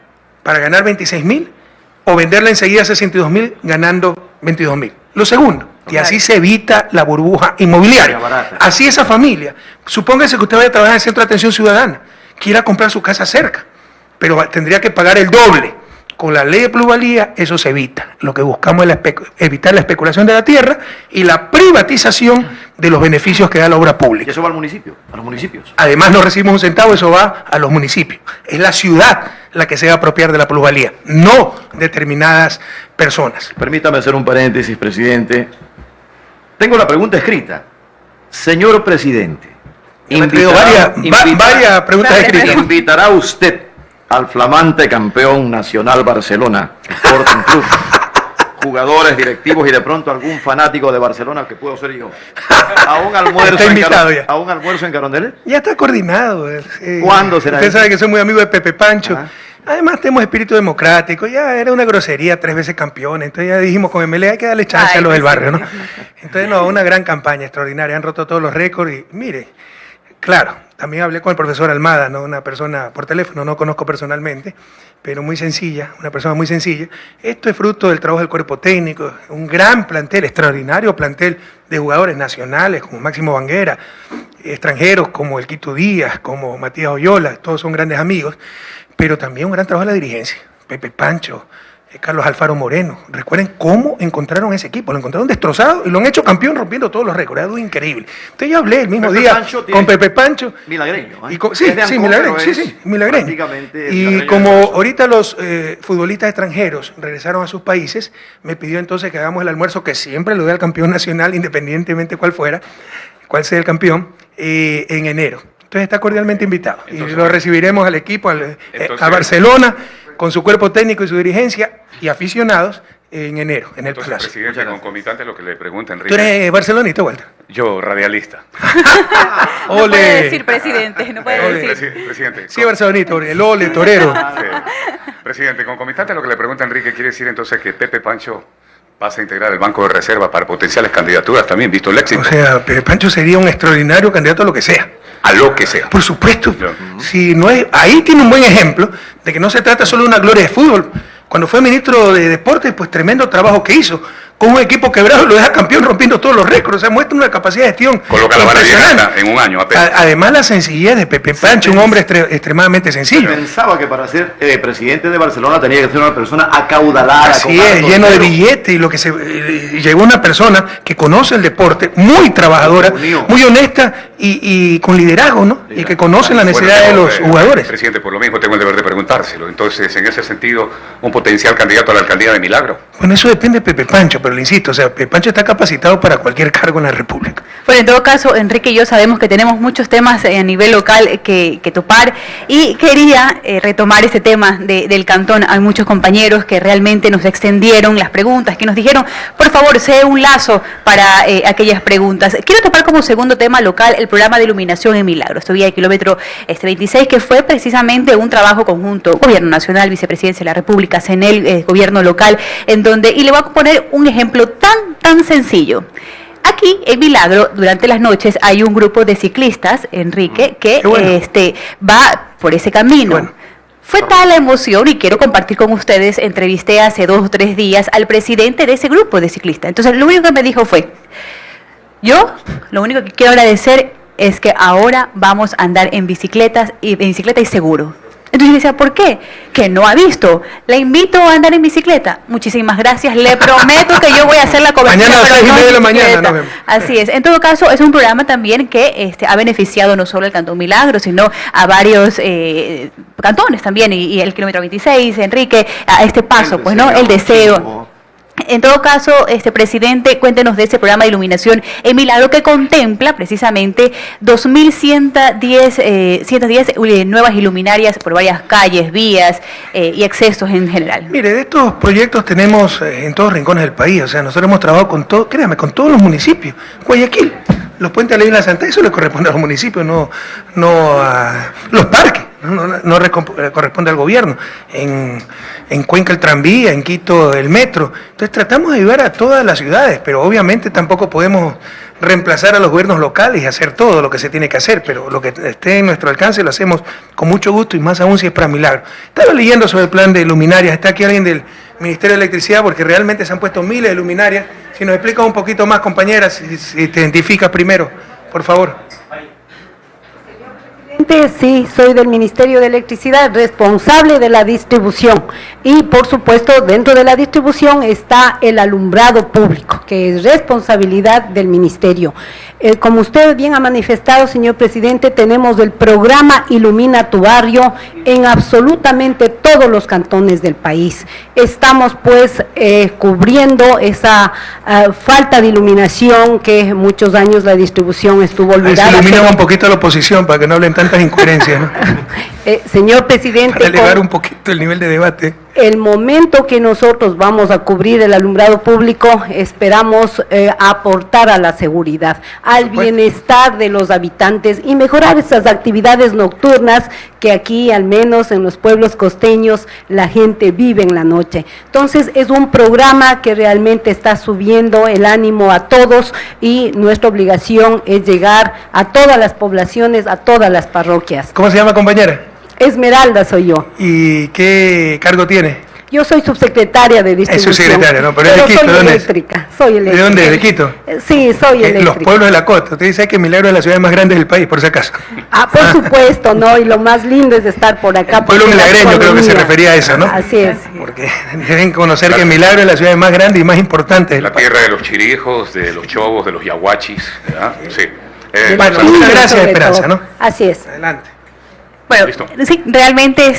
para ganar $26.000 o venderla enseguida a $62.000 ganando $22.000? Lo segundo, y así se evita la burbuja inmobiliaria. Así esa familia, supóngase que usted vaya a trabajar en el Centro de Atención Ciudadana, quiera comprar su casa cerca, pero tendría que pagar el doble. Con la ley de plusvalía eso se evita. Lo que buscamos es evitar la especulación de la tierra y la privatización de los beneficios que da la obra pública. ¿Y eso va al municipio? ¿A los municipios? Además no recibimos un centavo, eso va a los municipios. Es la ciudad la que se va a apropiar de la plusvalía, no determinadas personas. Permítame hacer un paréntesis, presidente. Tengo la pregunta escrita. Señor presidente, varias preguntas escritas. ¿Invitará usted al flamante campeón nacional Barcelona, Sporting Club, jugadores, directivos y de pronto algún fanático de Barcelona que puedo ser yo, a un almuerzo en Carondelet? Ya está coordinado. ¿Cuándo será? Usted sabe que soy muy amigo de Pepe Pancho. Ajá. Además tenemos espíritu democrático, ya era una grosería 3 veces campeones, entonces ya dijimos con MLE hay que darle chance a los del barrio, ¿no? Entonces no, una gran campaña extraordinaria, han roto todos los récords y mire, claro, también hablé con el profesor Almada, ¿no? Una persona por teléfono, no conozco personalmente, pero muy sencilla, una persona muy sencilla. Esto es fruto del trabajo del cuerpo técnico, un gran plantel, extraordinario plantel de jugadores nacionales como Máximo Banguera, extranjeros como el Quito Díaz, como Matías Oyola, todos son grandes amigos, pero también un gran trabajo de la dirigencia, Pepe Pancho, Carlos Alfaro Moreno. Recuerden cómo encontraron ese equipo, lo encontraron destrozado y lo han hecho campeón rompiendo todos los récords, es algo increíble. Entonces yo hablé el mismo día con Pepe Pancho. Milagreño, ¿eh? Milagreño. Y como ahorita los futbolistas extranjeros regresaron a sus países, me pidió entonces que hagamos el almuerzo que siempre lo doy al campeón nacional, independientemente cuál sea el campeón, en enero. Entonces está cordialmente invitado. Entonces, y lo recibiremos al equipo, a Barcelona, con su cuerpo técnico y su dirigencia y aficionados en enero, en el Palacio. Presidente, concomitante lo que le pregunta Enrique. ¿Tú eres barcelonista, Walter? Yo, radialista. No puede decir presidente, no puede decir. Presidente. Sí, barcelonista, el ole, torero. Sí. Presidente, concomitante a lo que le pregunta Enrique, quiere decir entonces que Pepe Pancho pasa a integrar el banco de reserva para potenciales candidaturas también, visto el éxito. O sea, Pepe Pancho sería un extraordinario candidato a lo que sea. A lo que sea. Por supuesto. Si no es, ahí tiene un buen ejemplo de que no se trata solo de una gloria de fútbol. Cuando fue ministro de Deportes, pues tremendo trabajo que hizo. Con un equipo quebrado lo deja campeón rompiendo todos los récords. O sea, muestra una capacidad de gestión. Coloca la vara bien alta en un año apenas. Además, la sencillez de Pepe Pancho, un hombre extremadamente sencillo. Pensaba que para ser presidente de Barcelona tenía que ser una persona acaudalada. Así es, lleno de billetes. Y lo que llegó una persona que conoce el deporte, muy trabajadora, muy honesta y con liderazgo, ¿no? Y que conoce la necesidad de los jugadores. Presidente, por lo mismo tengo el deber de preguntárselo. Entonces, en ese sentido, un potencial candidato a la alcaldía de Milagro. Bueno, eso depende de Pepe Pancho, pero le insisto, o sea, Pepe Pancho está capacitado para cualquier cargo en la República. Bueno, en todo caso, Enrique y yo sabemos que tenemos muchos temas a nivel local que topar y quería retomar ese tema del cantón. Hay muchos compañeros que realmente nos extendieron las preguntas, que nos dijeron, por favor, sea un lazo para aquellas preguntas. Quiero topar como segundo tema local el programa de iluminación en Milagro, esto vía el kilómetro 26, que fue precisamente un trabajo conjunto, Gobierno Nacional, Vicepresidencia de la República, CENEL, Gobierno local, en donde, y le voy a poner un ejemplo tan sencillo. Aquí en Milagro, durante las noches, hay un grupo de ciclistas, Enrique, que va por ese camino. Bueno. Fue tal la emoción, y quiero compartir con ustedes, entrevisté hace 2 o 3 días al presidente de ese grupo de ciclistas. Entonces, lo único que me dijo fue, lo único que quiero agradecer es que ahora vamos a andar en bicicleta y seguro. Entonces yo decía, ¿por qué? Que no ha visto. Le invito a andar en bicicleta. Muchísimas gracias. Le prometo que yo voy a hacer la cobertura. Mañana a las 6:30 de la mañana nos vemos. Así es. En todo caso, es un programa también que ha beneficiado no solo al Cantón Milagro, sino a varios cantones también. Y el kilómetro 26, Enrique, a este paso, pues, ¿no? El deseo. En todo caso, presidente, cuéntenos de ese programa de iluminación en Milagro que contempla precisamente 2.110 nuevas iluminarias por varias calles, vías y accesos en general. Mire, de estos proyectos tenemos en todos los rincones del país, o sea, nosotros hemos trabajado con todo, créame, con todos los municipios. Guayaquil, los puentes de la Isla Santa, eso le corresponde a los municipios, no a los parques. No corresponde al gobierno. En Cuenca el tranvía, en Quito el metro. Entonces tratamos de ayudar a todas las ciudades, pero obviamente tampoco podemos reemplazar a los gobiernos locales y hacer todo lo que se tiene que hacer, pero lo que esté en nuestro alcance lo hacemos con mucho gusto, y más aún si es para Milagro. Estaba leyendo sobre el plan de luminarias, está aquí alguien del Ministerio de Electricidad, porque realmente se han puesto miles de luminarias. Si nos explica un poquito más, compañera, si te identificas primero, por favor. Sí, soy del Ministerio de Electricidad, responsable de la distribución, y por supuesto dentro de la distribución está el alumbrado público, que es responsabilidad del Ministerio. Como usted bien ha manifestado, señor presidente, tenemos el programa Ilumina tu Barrio en absolutamente todos los cantones del país. Estamos pues cubriendo esa falta de iluminación que muchos años la distribución estuvo olvidada. Se ilumina un poquito a la oposición para que no hablen tantas incoherencias, ¿no? Señor presidente, para elevar un poquito el nivel de debate. El momento que nosotros vamos a cubrir el alumbrado público, esperamos aportar a la seguridad, al bienestar de los habitantes y mejorar esas actividades nocturnas que aquí, al menos en los pueblos costeños, la gente vive en la noche. Entonces, es un programa que realmente está subiendo el ánimo a todos, y nuestra obligación es llegar a todas las poblaciones, a todas las parroquias. ¿Cómo se llama, compañera? Esmeralda soy yo. ¿Y qué cargo tiene? Yo soy subsecretaria de distribución. Es subsecretaria, ¿no? Pero es de Quito, soy ¿dónde eléctrica, soy eléctrica. ¿De dónde? ¿De Quito? Sí, soy eléctrica. Los pueblos de la costa. Usted dice que Milagro es la ciudad más grande del país, por si acaso. Por supuesto, ¿no? Y lo más lindo es estar por acá. El pueblo milagreño, creo que se refería a eso, ¿no? Así es. Porque deben conocer que Milagro es la ciudad más grande y más importante del país. La tierra de los chirijos, de los chobos, de los yaguachis, ¿verdad? Sí. Bueno, muchas gracias, Esperanza, ¿no? Así es. Adelante. Bueno, sí, realmente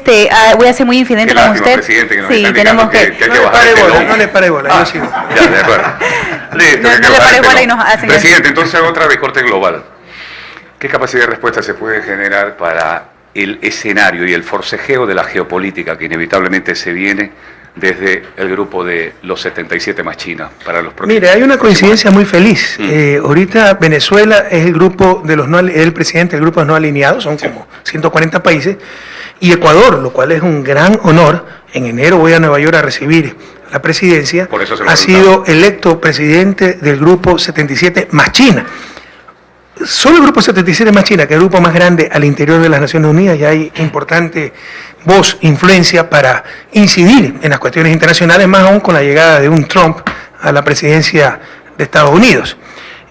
voy a ser muy infidente con usted. Presidente, que nos sí, tenemos que no le pare bola, yo sigo. Ya, de acuerdo. Listo, no le pare bola y nos hacen. Presidente, entonces hago otra de corte global. ¿Qué capacidad de respuesta se puede generar para el escenario y el forcejeo de la geopolítica que inevitablemente se viene desde el grupo de los 77 más China para los próximos? Mire, hay una coincidencia muy feliz. Ahorita Venezuela es el grupo de el presidente del grupo de los no alineados, son como 140 países, y Ecuador, lo cual es un gran honor. En enero voy a Nueva York a recibir la presidencia. Por eso ha sido electo presidente del grupo 77 más China. Solo el grupo 77 más China, que es el grupo más grande al interior de las Naciones Unidas, y hay importante voz, influencia para incidir en las cuestiones internacionales, más aún con la llegada de un Trump a la presidencia de Estados Unidos.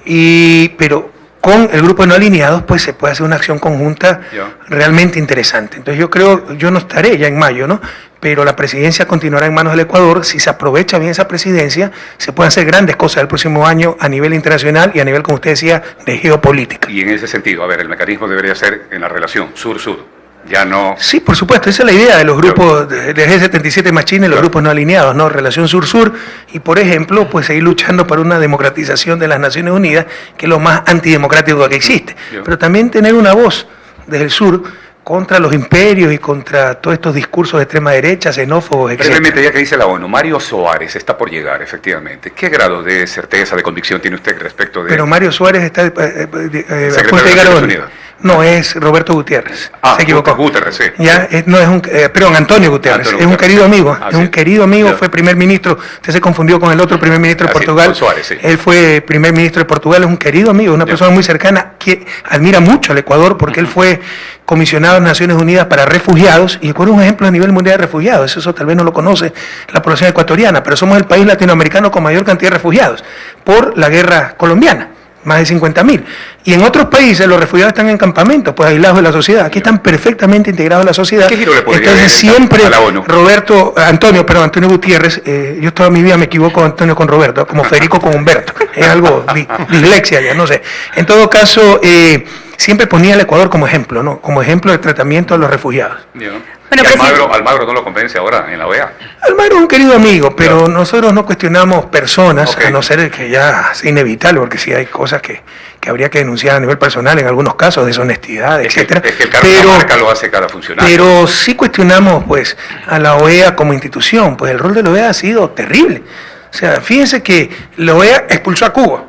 Pero con el grupo de no alineados, pues se puede hacer una acción conjunta realmente interesante. Entonces yo no estaré ya en mayo, ¿no? Pero la presidencia continuará en manos del Ecuador. Si se aprovecha bien esa presidencia, se pueden hacer grandes cosas el próximo año a nivel internacional y a nivel, como usted decía, de geopolítica. Y en ese sentido, a ver, el mecanismo debería ser en la relación sur-sur, ya no... Sí, por supuesto, esa es la idea de los grupos de G77 más China y los grupos no alineados, ¿no? Relación sur-sur, y por ejemplo, pues seguir luchando por una democratización de las Naciones Unidas, que es lo más antidemocrático que existe. Pero también tener una voz desde el sur contra los imperios y contra todos estos discursos de extrema derecha, xenófobos, etc. Brevemente, ya que dice la ONU, Mario Soares está por llegar, efectivamente. ¿Qué grado de certeza, de convicción tiene usted respecto de...? Pero Mario Suárez está a punto de llegar a dónde. No, es Roberto Gutiérrez. Se equivocó. Gutiérrez, sí. Ya, no es un, perdón, Antonio Gutiérrez. Antonio es un querido amigo. Ah, es un querido amigo, fue primer ministro. Usted se confundió con el otro primer ministro de Portugal. Suárez, sí. Él fue primer ministro de Portugal, es un querido amigo, una persona muy cercana que admira mucho al Ecuador porque él fue comisionado de Naciones Unidas para refugiados y Ecuador es un ejemplo a nivel mundial de refugiados. Eso tal vez no lo conoce la población ecuatoriana, pero somos el país latinoamericano con mayor cantidad de refugiados por la guerra colombiana. Más de 50.000. Y en otros países los refugiados están en campamentos, pues aislados de la sociedad. Aquí están perfectamente integrados en la sociedad. ¿Qué giro le podría Entonces siempre a la ONU? Antonio Gutiérrez, yo toda mi vida me equivoco Antonio con Roberto, como Federico con Humberto. Es algo dislexia ya, no sé. En todo caso, siempre ponía al Ecuador como ejemplo, ¿no? Como ejemplo de tratamiento a los refugiados. Bueno, Almagro no lo convence ahora en la OEA. Almagro es un querido amigo, pero nosotros no cuestionamos personas, a no ser que ya sea inevitable, porque sí hay cosas que habría que denunciar a nivel personal, en algunos casos, deshonestidad, etcétera. Es que el cargo de la marca lo hace cada funcionario. Pero sí cuestionamos, pues, a la OEA como institución, pues el rol de la OEA ha sido terrible. O sea, fíjense que la OEA expulsó a Cuba,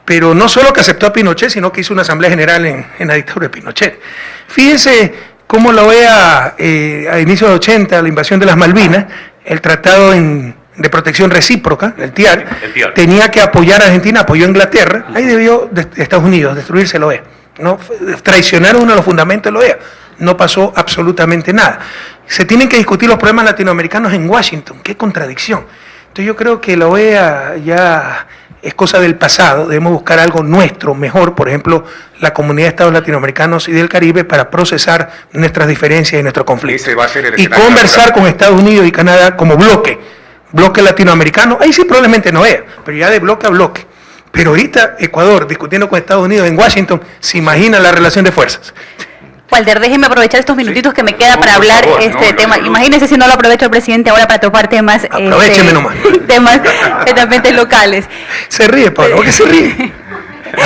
pero no solo que aceptó a Pinochet, sino que hizo una asamblea general en la dictadura de Pinochet. Fíjense cómo la OEA, a inicios de 80, la invasión de las Malvinas, el tratado de protección recíproca, el TIAR, tenía que apoyar a Argentina, apoyó a Inglaterra, ahí debió Estados Unidos destruirse la OEA, ¿no? Traicionaron uno de los fundamentos de la OEA, no pasó absolutamente nada. Se tienen que discutir los problemas latinoamericanos en Washington, qué contradicción. Entonces yo creo que la OEA ya es cosa del pasado, debemos buscar algo nuestro, mejor, por ejemplo, la comunidad de estados latinoamericanos y del Caribe para procesar nuestras diferencias y nuestros conflictos. Y conversar con Estados Unidos y Canadá como bloque latinoamericano, ahí sí probablemente no es, pero ya de bloque a bloque. Pero ahorita Ecuador discutiendo con Estados Unidos en Washington, se imagina la relación de fuerzas. Walter, déjeme aprovechar estos minutitos que me queda para hablar tema. Imagínese si no lo aprovecho el presidente ahora para topar temas. Aprovecheme nomás. Temas netamente locales. Se ríe, Pablo, ¿por qué se ríe?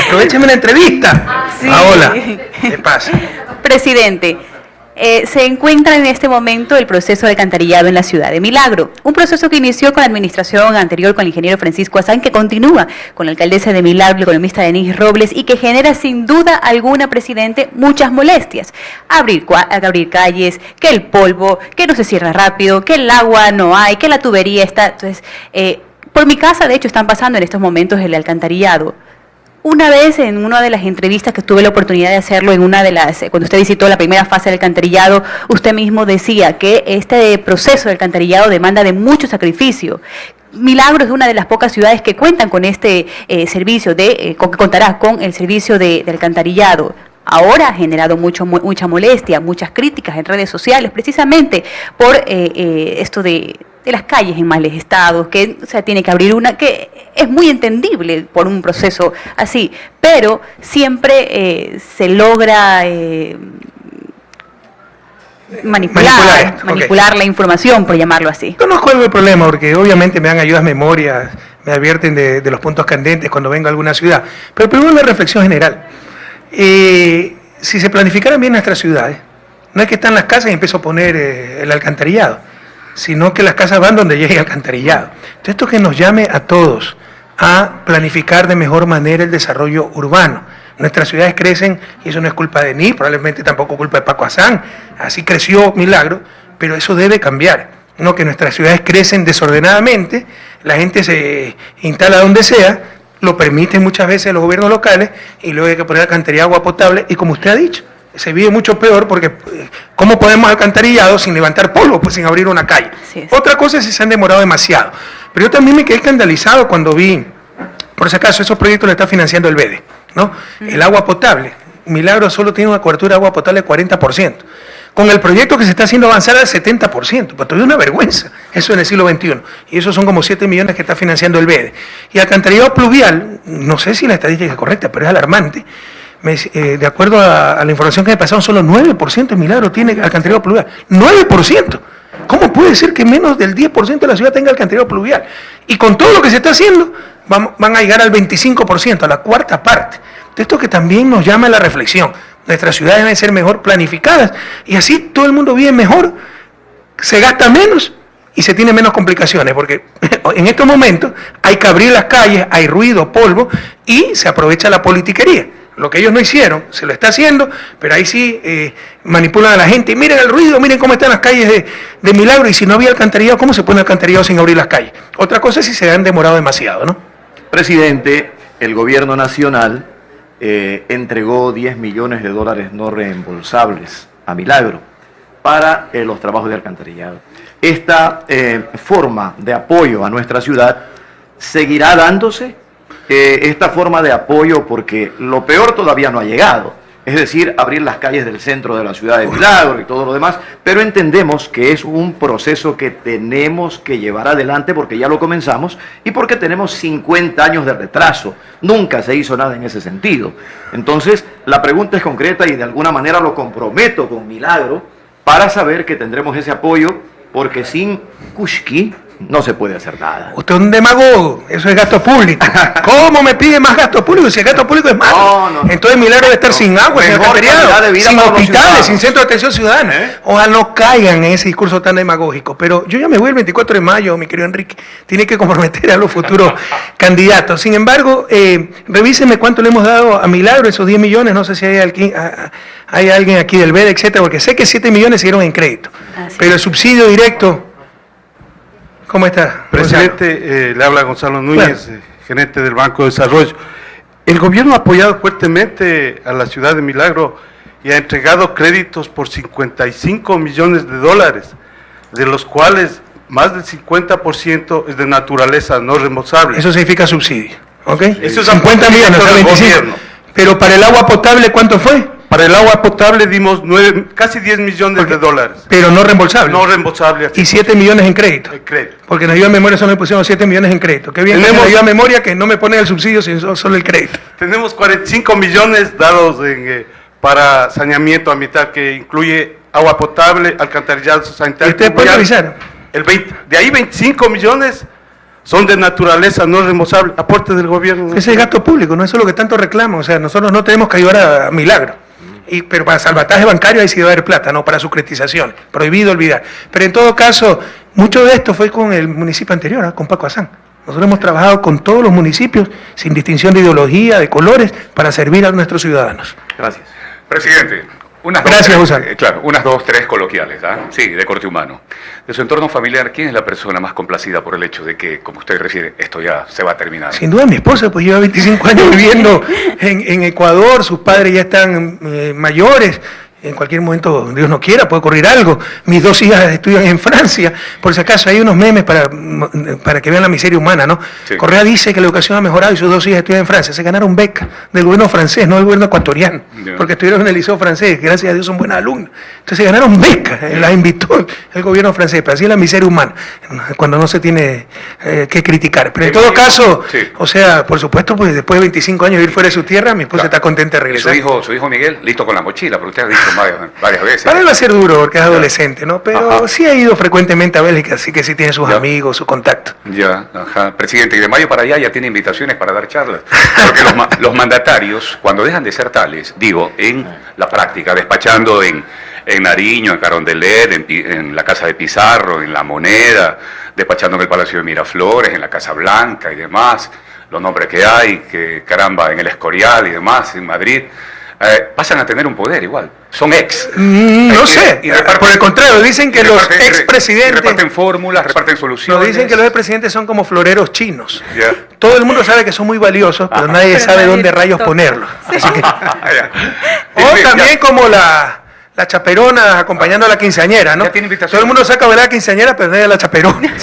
Aprovecheme la entrevista. Sí. Hola, ¿qué pasa? Presidente, se encuentra en este momento el proceso de alcantarillado en la ciudad de Milagro, un proceso que inició con la administración anterior con el ingeniero Francisco Azán, que continúa con la alcaldesa de Milagro, el economista Denise Robles, y que genera sin duda alguna, presidente, muchas molestias. Abrir calles, que el polvo, que no se cierra rápido, que el agua no hay, que la tubería está. Entonces, por mi casa, de hecho, están pasando en estos momentos el alcantarillado. Una vez en una de las entrevistas que tuve la oportunidad de hacerlo, cuando usted visitó la primera fase del alcantarillado, usted mismo decía que este proceso del alcantarillado demanda de mucho sacrificio. Milagro es una de las pocas ciudades que cuentan con este servicio, que contará con el servicio de alcantarillado. Ahora ha generado mucha molestia, muchas críticas en redes sociales, precisamente por esto de las calles en mal estado, que tiene que abrir una, que es muy entendible por un proceso así, pero siempre se logra manipular la información, por llamarlo así. No nos cuelgo el problema, porque obviamente me dan ayudas memorias, me advierten de los puntos candentes cuando vengo a alguna ciudad, pero primero una reflexión general. Si se planificaran bien nuestras ciudades, no es que están las casas y empiezo a poner el alcantarillado, sino que las casas van donde llegue el alcantarillado. Entonces esto que nos llame a todos a planificar de mejor manera el desarrollo urbano. Nuestras ciudades crecen, y eso no es culpa de mí, probablemente tampoco culpa de Paco Azán, así creció Milagro, pero eso debe cambiar, no que nuestras ciudades crecen desordenadamente, la gente se instala donde sea, lo permiten muchas veces los gobiernos locales, y luego hay que poner alcantarillado, agua potable, y como usted ha dicho, se vive mucho peor, porque ¿cómo podemos alcantarillado sin levantar polvo, pues sin abrir una calle? Otra cosa es si se han demorado demasiado. Pero yo también me quedé escandalizado cuando vi, por si acaso, esos proyectos los está financiando el BEDE, ¿no? El agua potable. Milagro solo tiene una cobertura de agua potable de 40%. Con el proyecto que se está haciendo avanzar al 70%, pues todavía es una vergüenza, eso en el siglo XXI. Y eso son como 7 millones que está financiando el BEDE. Y alcantarillado pluvial, no sé si la estadística es correcta, pero es alarmante. De acuerdo a la información que me pasaron, solo 9% de Milagro tiene alcantarillado pluvial. 9%. ¿Cómo puede ser que menos del 10% de la ciudad tenga alcantarillado pluvial? Y con todo lo que se está haciendo, van a llegar al 25%, a la cuarta parte. Esto que también nos llama a la reflexión. Nuestras ciudades deben ser mejor planificadas y así todo el mundo vive mejor, se gasta menos y se tiene menos complicaciones, porque en estos momentos hay que abrir las calles, hay ruido, polvo y se aprovecha la politiquería. lo que ellos no hicieron, se lo está haciendo, pero ahí sí manipulan a la gente. Y miren el ruido, miren cómo están las calles de Milagro, y si no había alcantarillado, ¿cómo se pone alcantarillado sin abrir las calles? Otra cosa es si se han demorado demasiado, ¿no? Presidente, el gobierno nacional entregó 10 millones de dólares no reembolsables a Milagro para los trabajos de alcantarillado. Esta forma de apoyo a nuestra ciudad seguirá dándose, esta forma de apoyo, porque lo peor todavía no ha llegado, es decir, abrir las calles del centro de la ciudad de Milagro y todo lo demás, pero entendemos que es un proceso que tenemos que llevar adelante porque ya lo comenzamos y porque tenemos 50 años de retraso, nunca se hizo nada en ese sentido. Entonces, la pregunta es concreta y de alguna manera lo comprometo con Milagro para saber que tendremos ese apoyo, porque sin Kushki no se puede hacer nada. Usted es un demagogo, eso es gasto público. ¿Cómo me pide más gasto público si el gasto público es malo? No. Entonces Milagro debe estar sin agua, sin alcantarillado, sin hospitales, sin centro de atención ciudadana. Ojalá no caigan en ese discurso tan demagógico. Pero yo ya me voy el 24 de mayo, mi querido Enrique. Tiene que comprometer a los futuros candidatos. Sin embargo, revísenme cuánto le hemos dado a Milagro, esos 10 millones. No sé si hay alguien aquí del BED, etcétera, porque sé que 7 millones se dieron en crédito. Pero el subsidio directo... ¿Cómo está? Presidente, le habla Gonzalo Núñez, gerente del Banco de Desarrollo. El gobierno ha apoyado fuertemente a la ciudad de Milagro y ha entregado créditos por 55 millones de dólares, de los cuales más del 50% es de naturaleza no reembolsable. Eso significa subsidio, ¿ok? Eso es 50 millones, del gobierno. Pero para el agua potable, ¿cuánto fue? Para el agua potable dimos casi 10 millones de dólares. Pero no reembolsable. No reembolsable. Y 7 millones en crédito. Crédito. Porque en la ayuda de memoria solo me pusieron 7 millones en crédito. Qué bien, tenemos, que en la ayuda de memoria que no me ponen el subsidio, sino solo el crédito. Tenemos 45 millones dados para saneamiento ambiental, que incluye agua potable, alcantarillado sanitario. ¿Y usted puede revisar? De ahí 25 millones son de naturaleza no reembolsable, aporte del gobierno. Ese es gasto público, no eso es lo que tanto reclaman. O sea, nosotros no tenemos que ayudar a Milagro. Pero para salvataje bancario hay sí debe haber plata, no para suscriptización, prohibido olvidar. Pero en todo caso, mucho de esto fue con el municipio anterior, con Paco Azán. Nosotros hemos trabajado con todos los municipios, sin distinción de ideología, de colores, para servir a nuestros ciudadanos. Gracias. Presidente, unas dos, tres coloquiales, ¿ah? Sí, de corte humano. De su entorno familiar, ¿quién es la persona más complacida por el hecho de que, como usted refiere, esto ya se va a terminar? Sin duda mi esposa, pues lleva 25 años viviendo en Ecuador, sus padres ya están mayores. En cualquier momento, Dios no quiera, puede ocurrir algo. Mis 2 hijas estudian en Francia. Por si acaso, hay unos memes para que vean la miseria humana, ¿no? Sí. Correa dice que la educación ha mejorado y sus 2 hijas estudian en Francia. Se ganaron becas del gobierno francés, no del gobierno ecuatoriano. Yeah. Porque estuvieron en el liceo francés, gracias a Dios son buenas alumnas. Entonces se ganaron becas, las invitó el gobierno francés. Pero así es la miseria humana, cuando no se tiene que criticar. Pero en todo caso, o sea, por supuesto, pues después de 25 años de ir fuera de su tierra, mi esposa está contenta de regresar. ¿Y su hijo Miguel, listo con la mochila? Porque usted ha dicho varias veces. Para él va a ser duro porque es adolescente, ¿no? Pero sí ha ido frecuentemente a Bélgica, así que sí tiene sus amigos, su contacto. Presidente, y de mayo para allá ya tiene invitaciones para dar charlas. Porque los mandatarios, cuando dejan de ser tales, digo, en la práctica, despachando en Nariño, en Carondelet, en la Casa de Pizarro, en La Moneda, despachando en el Palacio de Miraflores, en la Casa Blanca y demás, los nombres que hay, que caramba, en el Escorial y demás, en Madrid, pasan a tener un poder igual. Son ex. No sé. Por el contrario, dicen que los expresidentes... Reparten fórmulas, reparten soluciones. Nos dicen que los expresidentes son como floreros chinos. Yeah. Todo el mundo sabe que son muy valiosos, pero nadie sabe dónde rayos ponerlos. Así que... O también como la chaperona acompañando a la quinceañera, ¿no? Todo el mundo saca a ver a la quinceañera, pero nadie a la chaperona.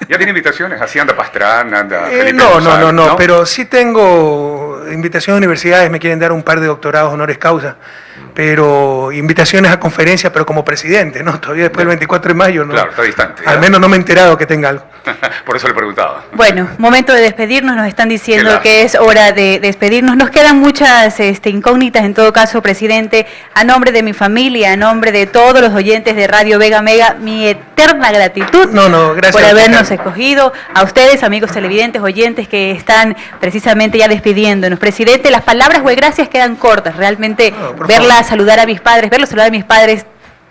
¿Ya tiene invitaciones? Así anda Pastrana, anda Felipe no, pero sí tengo invitaciones a universidades, me quieren dar un par de doctorados honoris causa, pero invitaciones a conferencias, pero como presidente, ¿no? Todavía después del 24 de mayo, ¿no? Claro, está distante. Al menos no me he enterado que tenga algo. Por eso le preguntaba. Bueno, momento de despedirnos, nos están diciendo que es hora de despedirnos. Nos quedan muchas incógnitas, en todo caso, presidente. A nombre de mi familia, a nombre de todos los oyentes de Radio Vega Mega, mi eterna gratitud gracias por habernos escogido. A ustedes, amigos televidentes, oyentes que están precisamente ya despidiéndonos. Presidente, las palabras gracias quedan cortas. Realmente verlos saludar a mis padres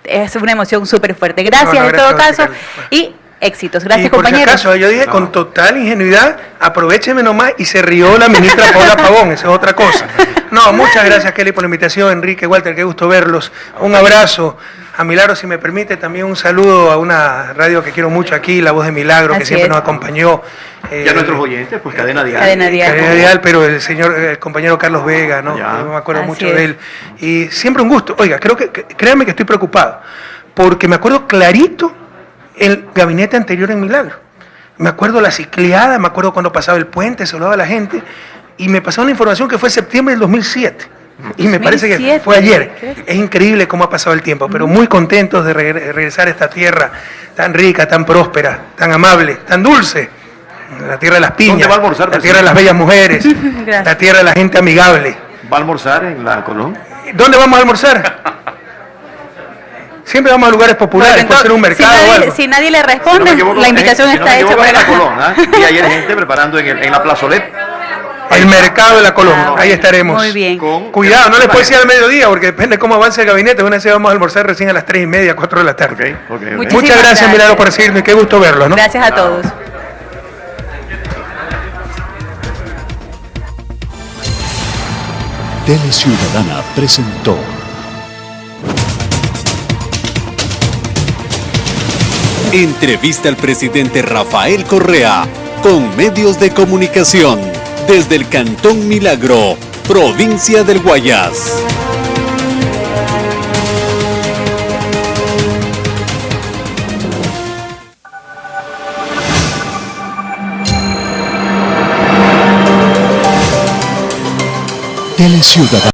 es una emoción súper fuerte. Gracias en todo caso. Y Éxitos. Gracias, y por compañero. si acaso, yo dije con total ingenuidad, aprovécheme nomás, y se rió la ministra Paola Pavón, esa es otra cosa. No, muchas gracias, Kelly, por la invitación, Enrique, Walter, qué gusto verlos. Un abrazo. A Milagro, si me permite, también un saludo a una radio que quiero mucho aquí, La Voz de Milagro, que Así siempre es. nos acompañó. Y a nuestros oyentes, pues Cadena Dial. Cadena Dial. Cadena Dial, pero el compañero Carlos Vega, ¿no? Ya. Yo me acuerdo Así mucho es. de él. Y siempre un gusto. Oiga, créanme que estoy preocupado, porque me acuerdo clarito el gabinete anterior en Milagro. Me acuerdo la cicleada, me acuerdo cuando pasaba el puente, saludaba a la gente, y me pasaba una información que fue septiembre del 2007. Y me parece que 2007, fue ayer. ¿crees? Es increíble cómo ha pasado el tiempo, pero muy contentos de regresar a esta tierra tan rica, tan próspera, tan amable, tan dulce. La tierra de las piñas, ¿Dónde va a almorzar, la tierra de las bellas mujeres, Gracias. la tierra de la gente amigable. ¿Va a almorzar en la Colón? ¿Dónde vamos a almorzar? Siempre vamos a lugares populares, Bueno, puede ser un entonces, mercado o algo. si nadie le responde, la invitación si no está me hecha equivoco, para es en la Colón, ¿ah? Y ayer gente preparando en la plazoleta. El mercado de la Colón, Ah, ahí estaremos. Muy bien. Cuidado, no les puedo decir al mediodía, porque depende de cómo avance el gabinete. Una vez vamos a almorzar recién a las 3:30, 4 de la tarde. Ok. Muchísimas Muchas gracias, gracias. Milagro, por seguirme. Qué gusto verlos, ¿no? Gracias a todos. Tele Ciudadana presentó Entrevista al presidente Rafael Correa con medios de comunicación desde el Cantón Milagro, provincia del Guayas. Tele Ciudadana.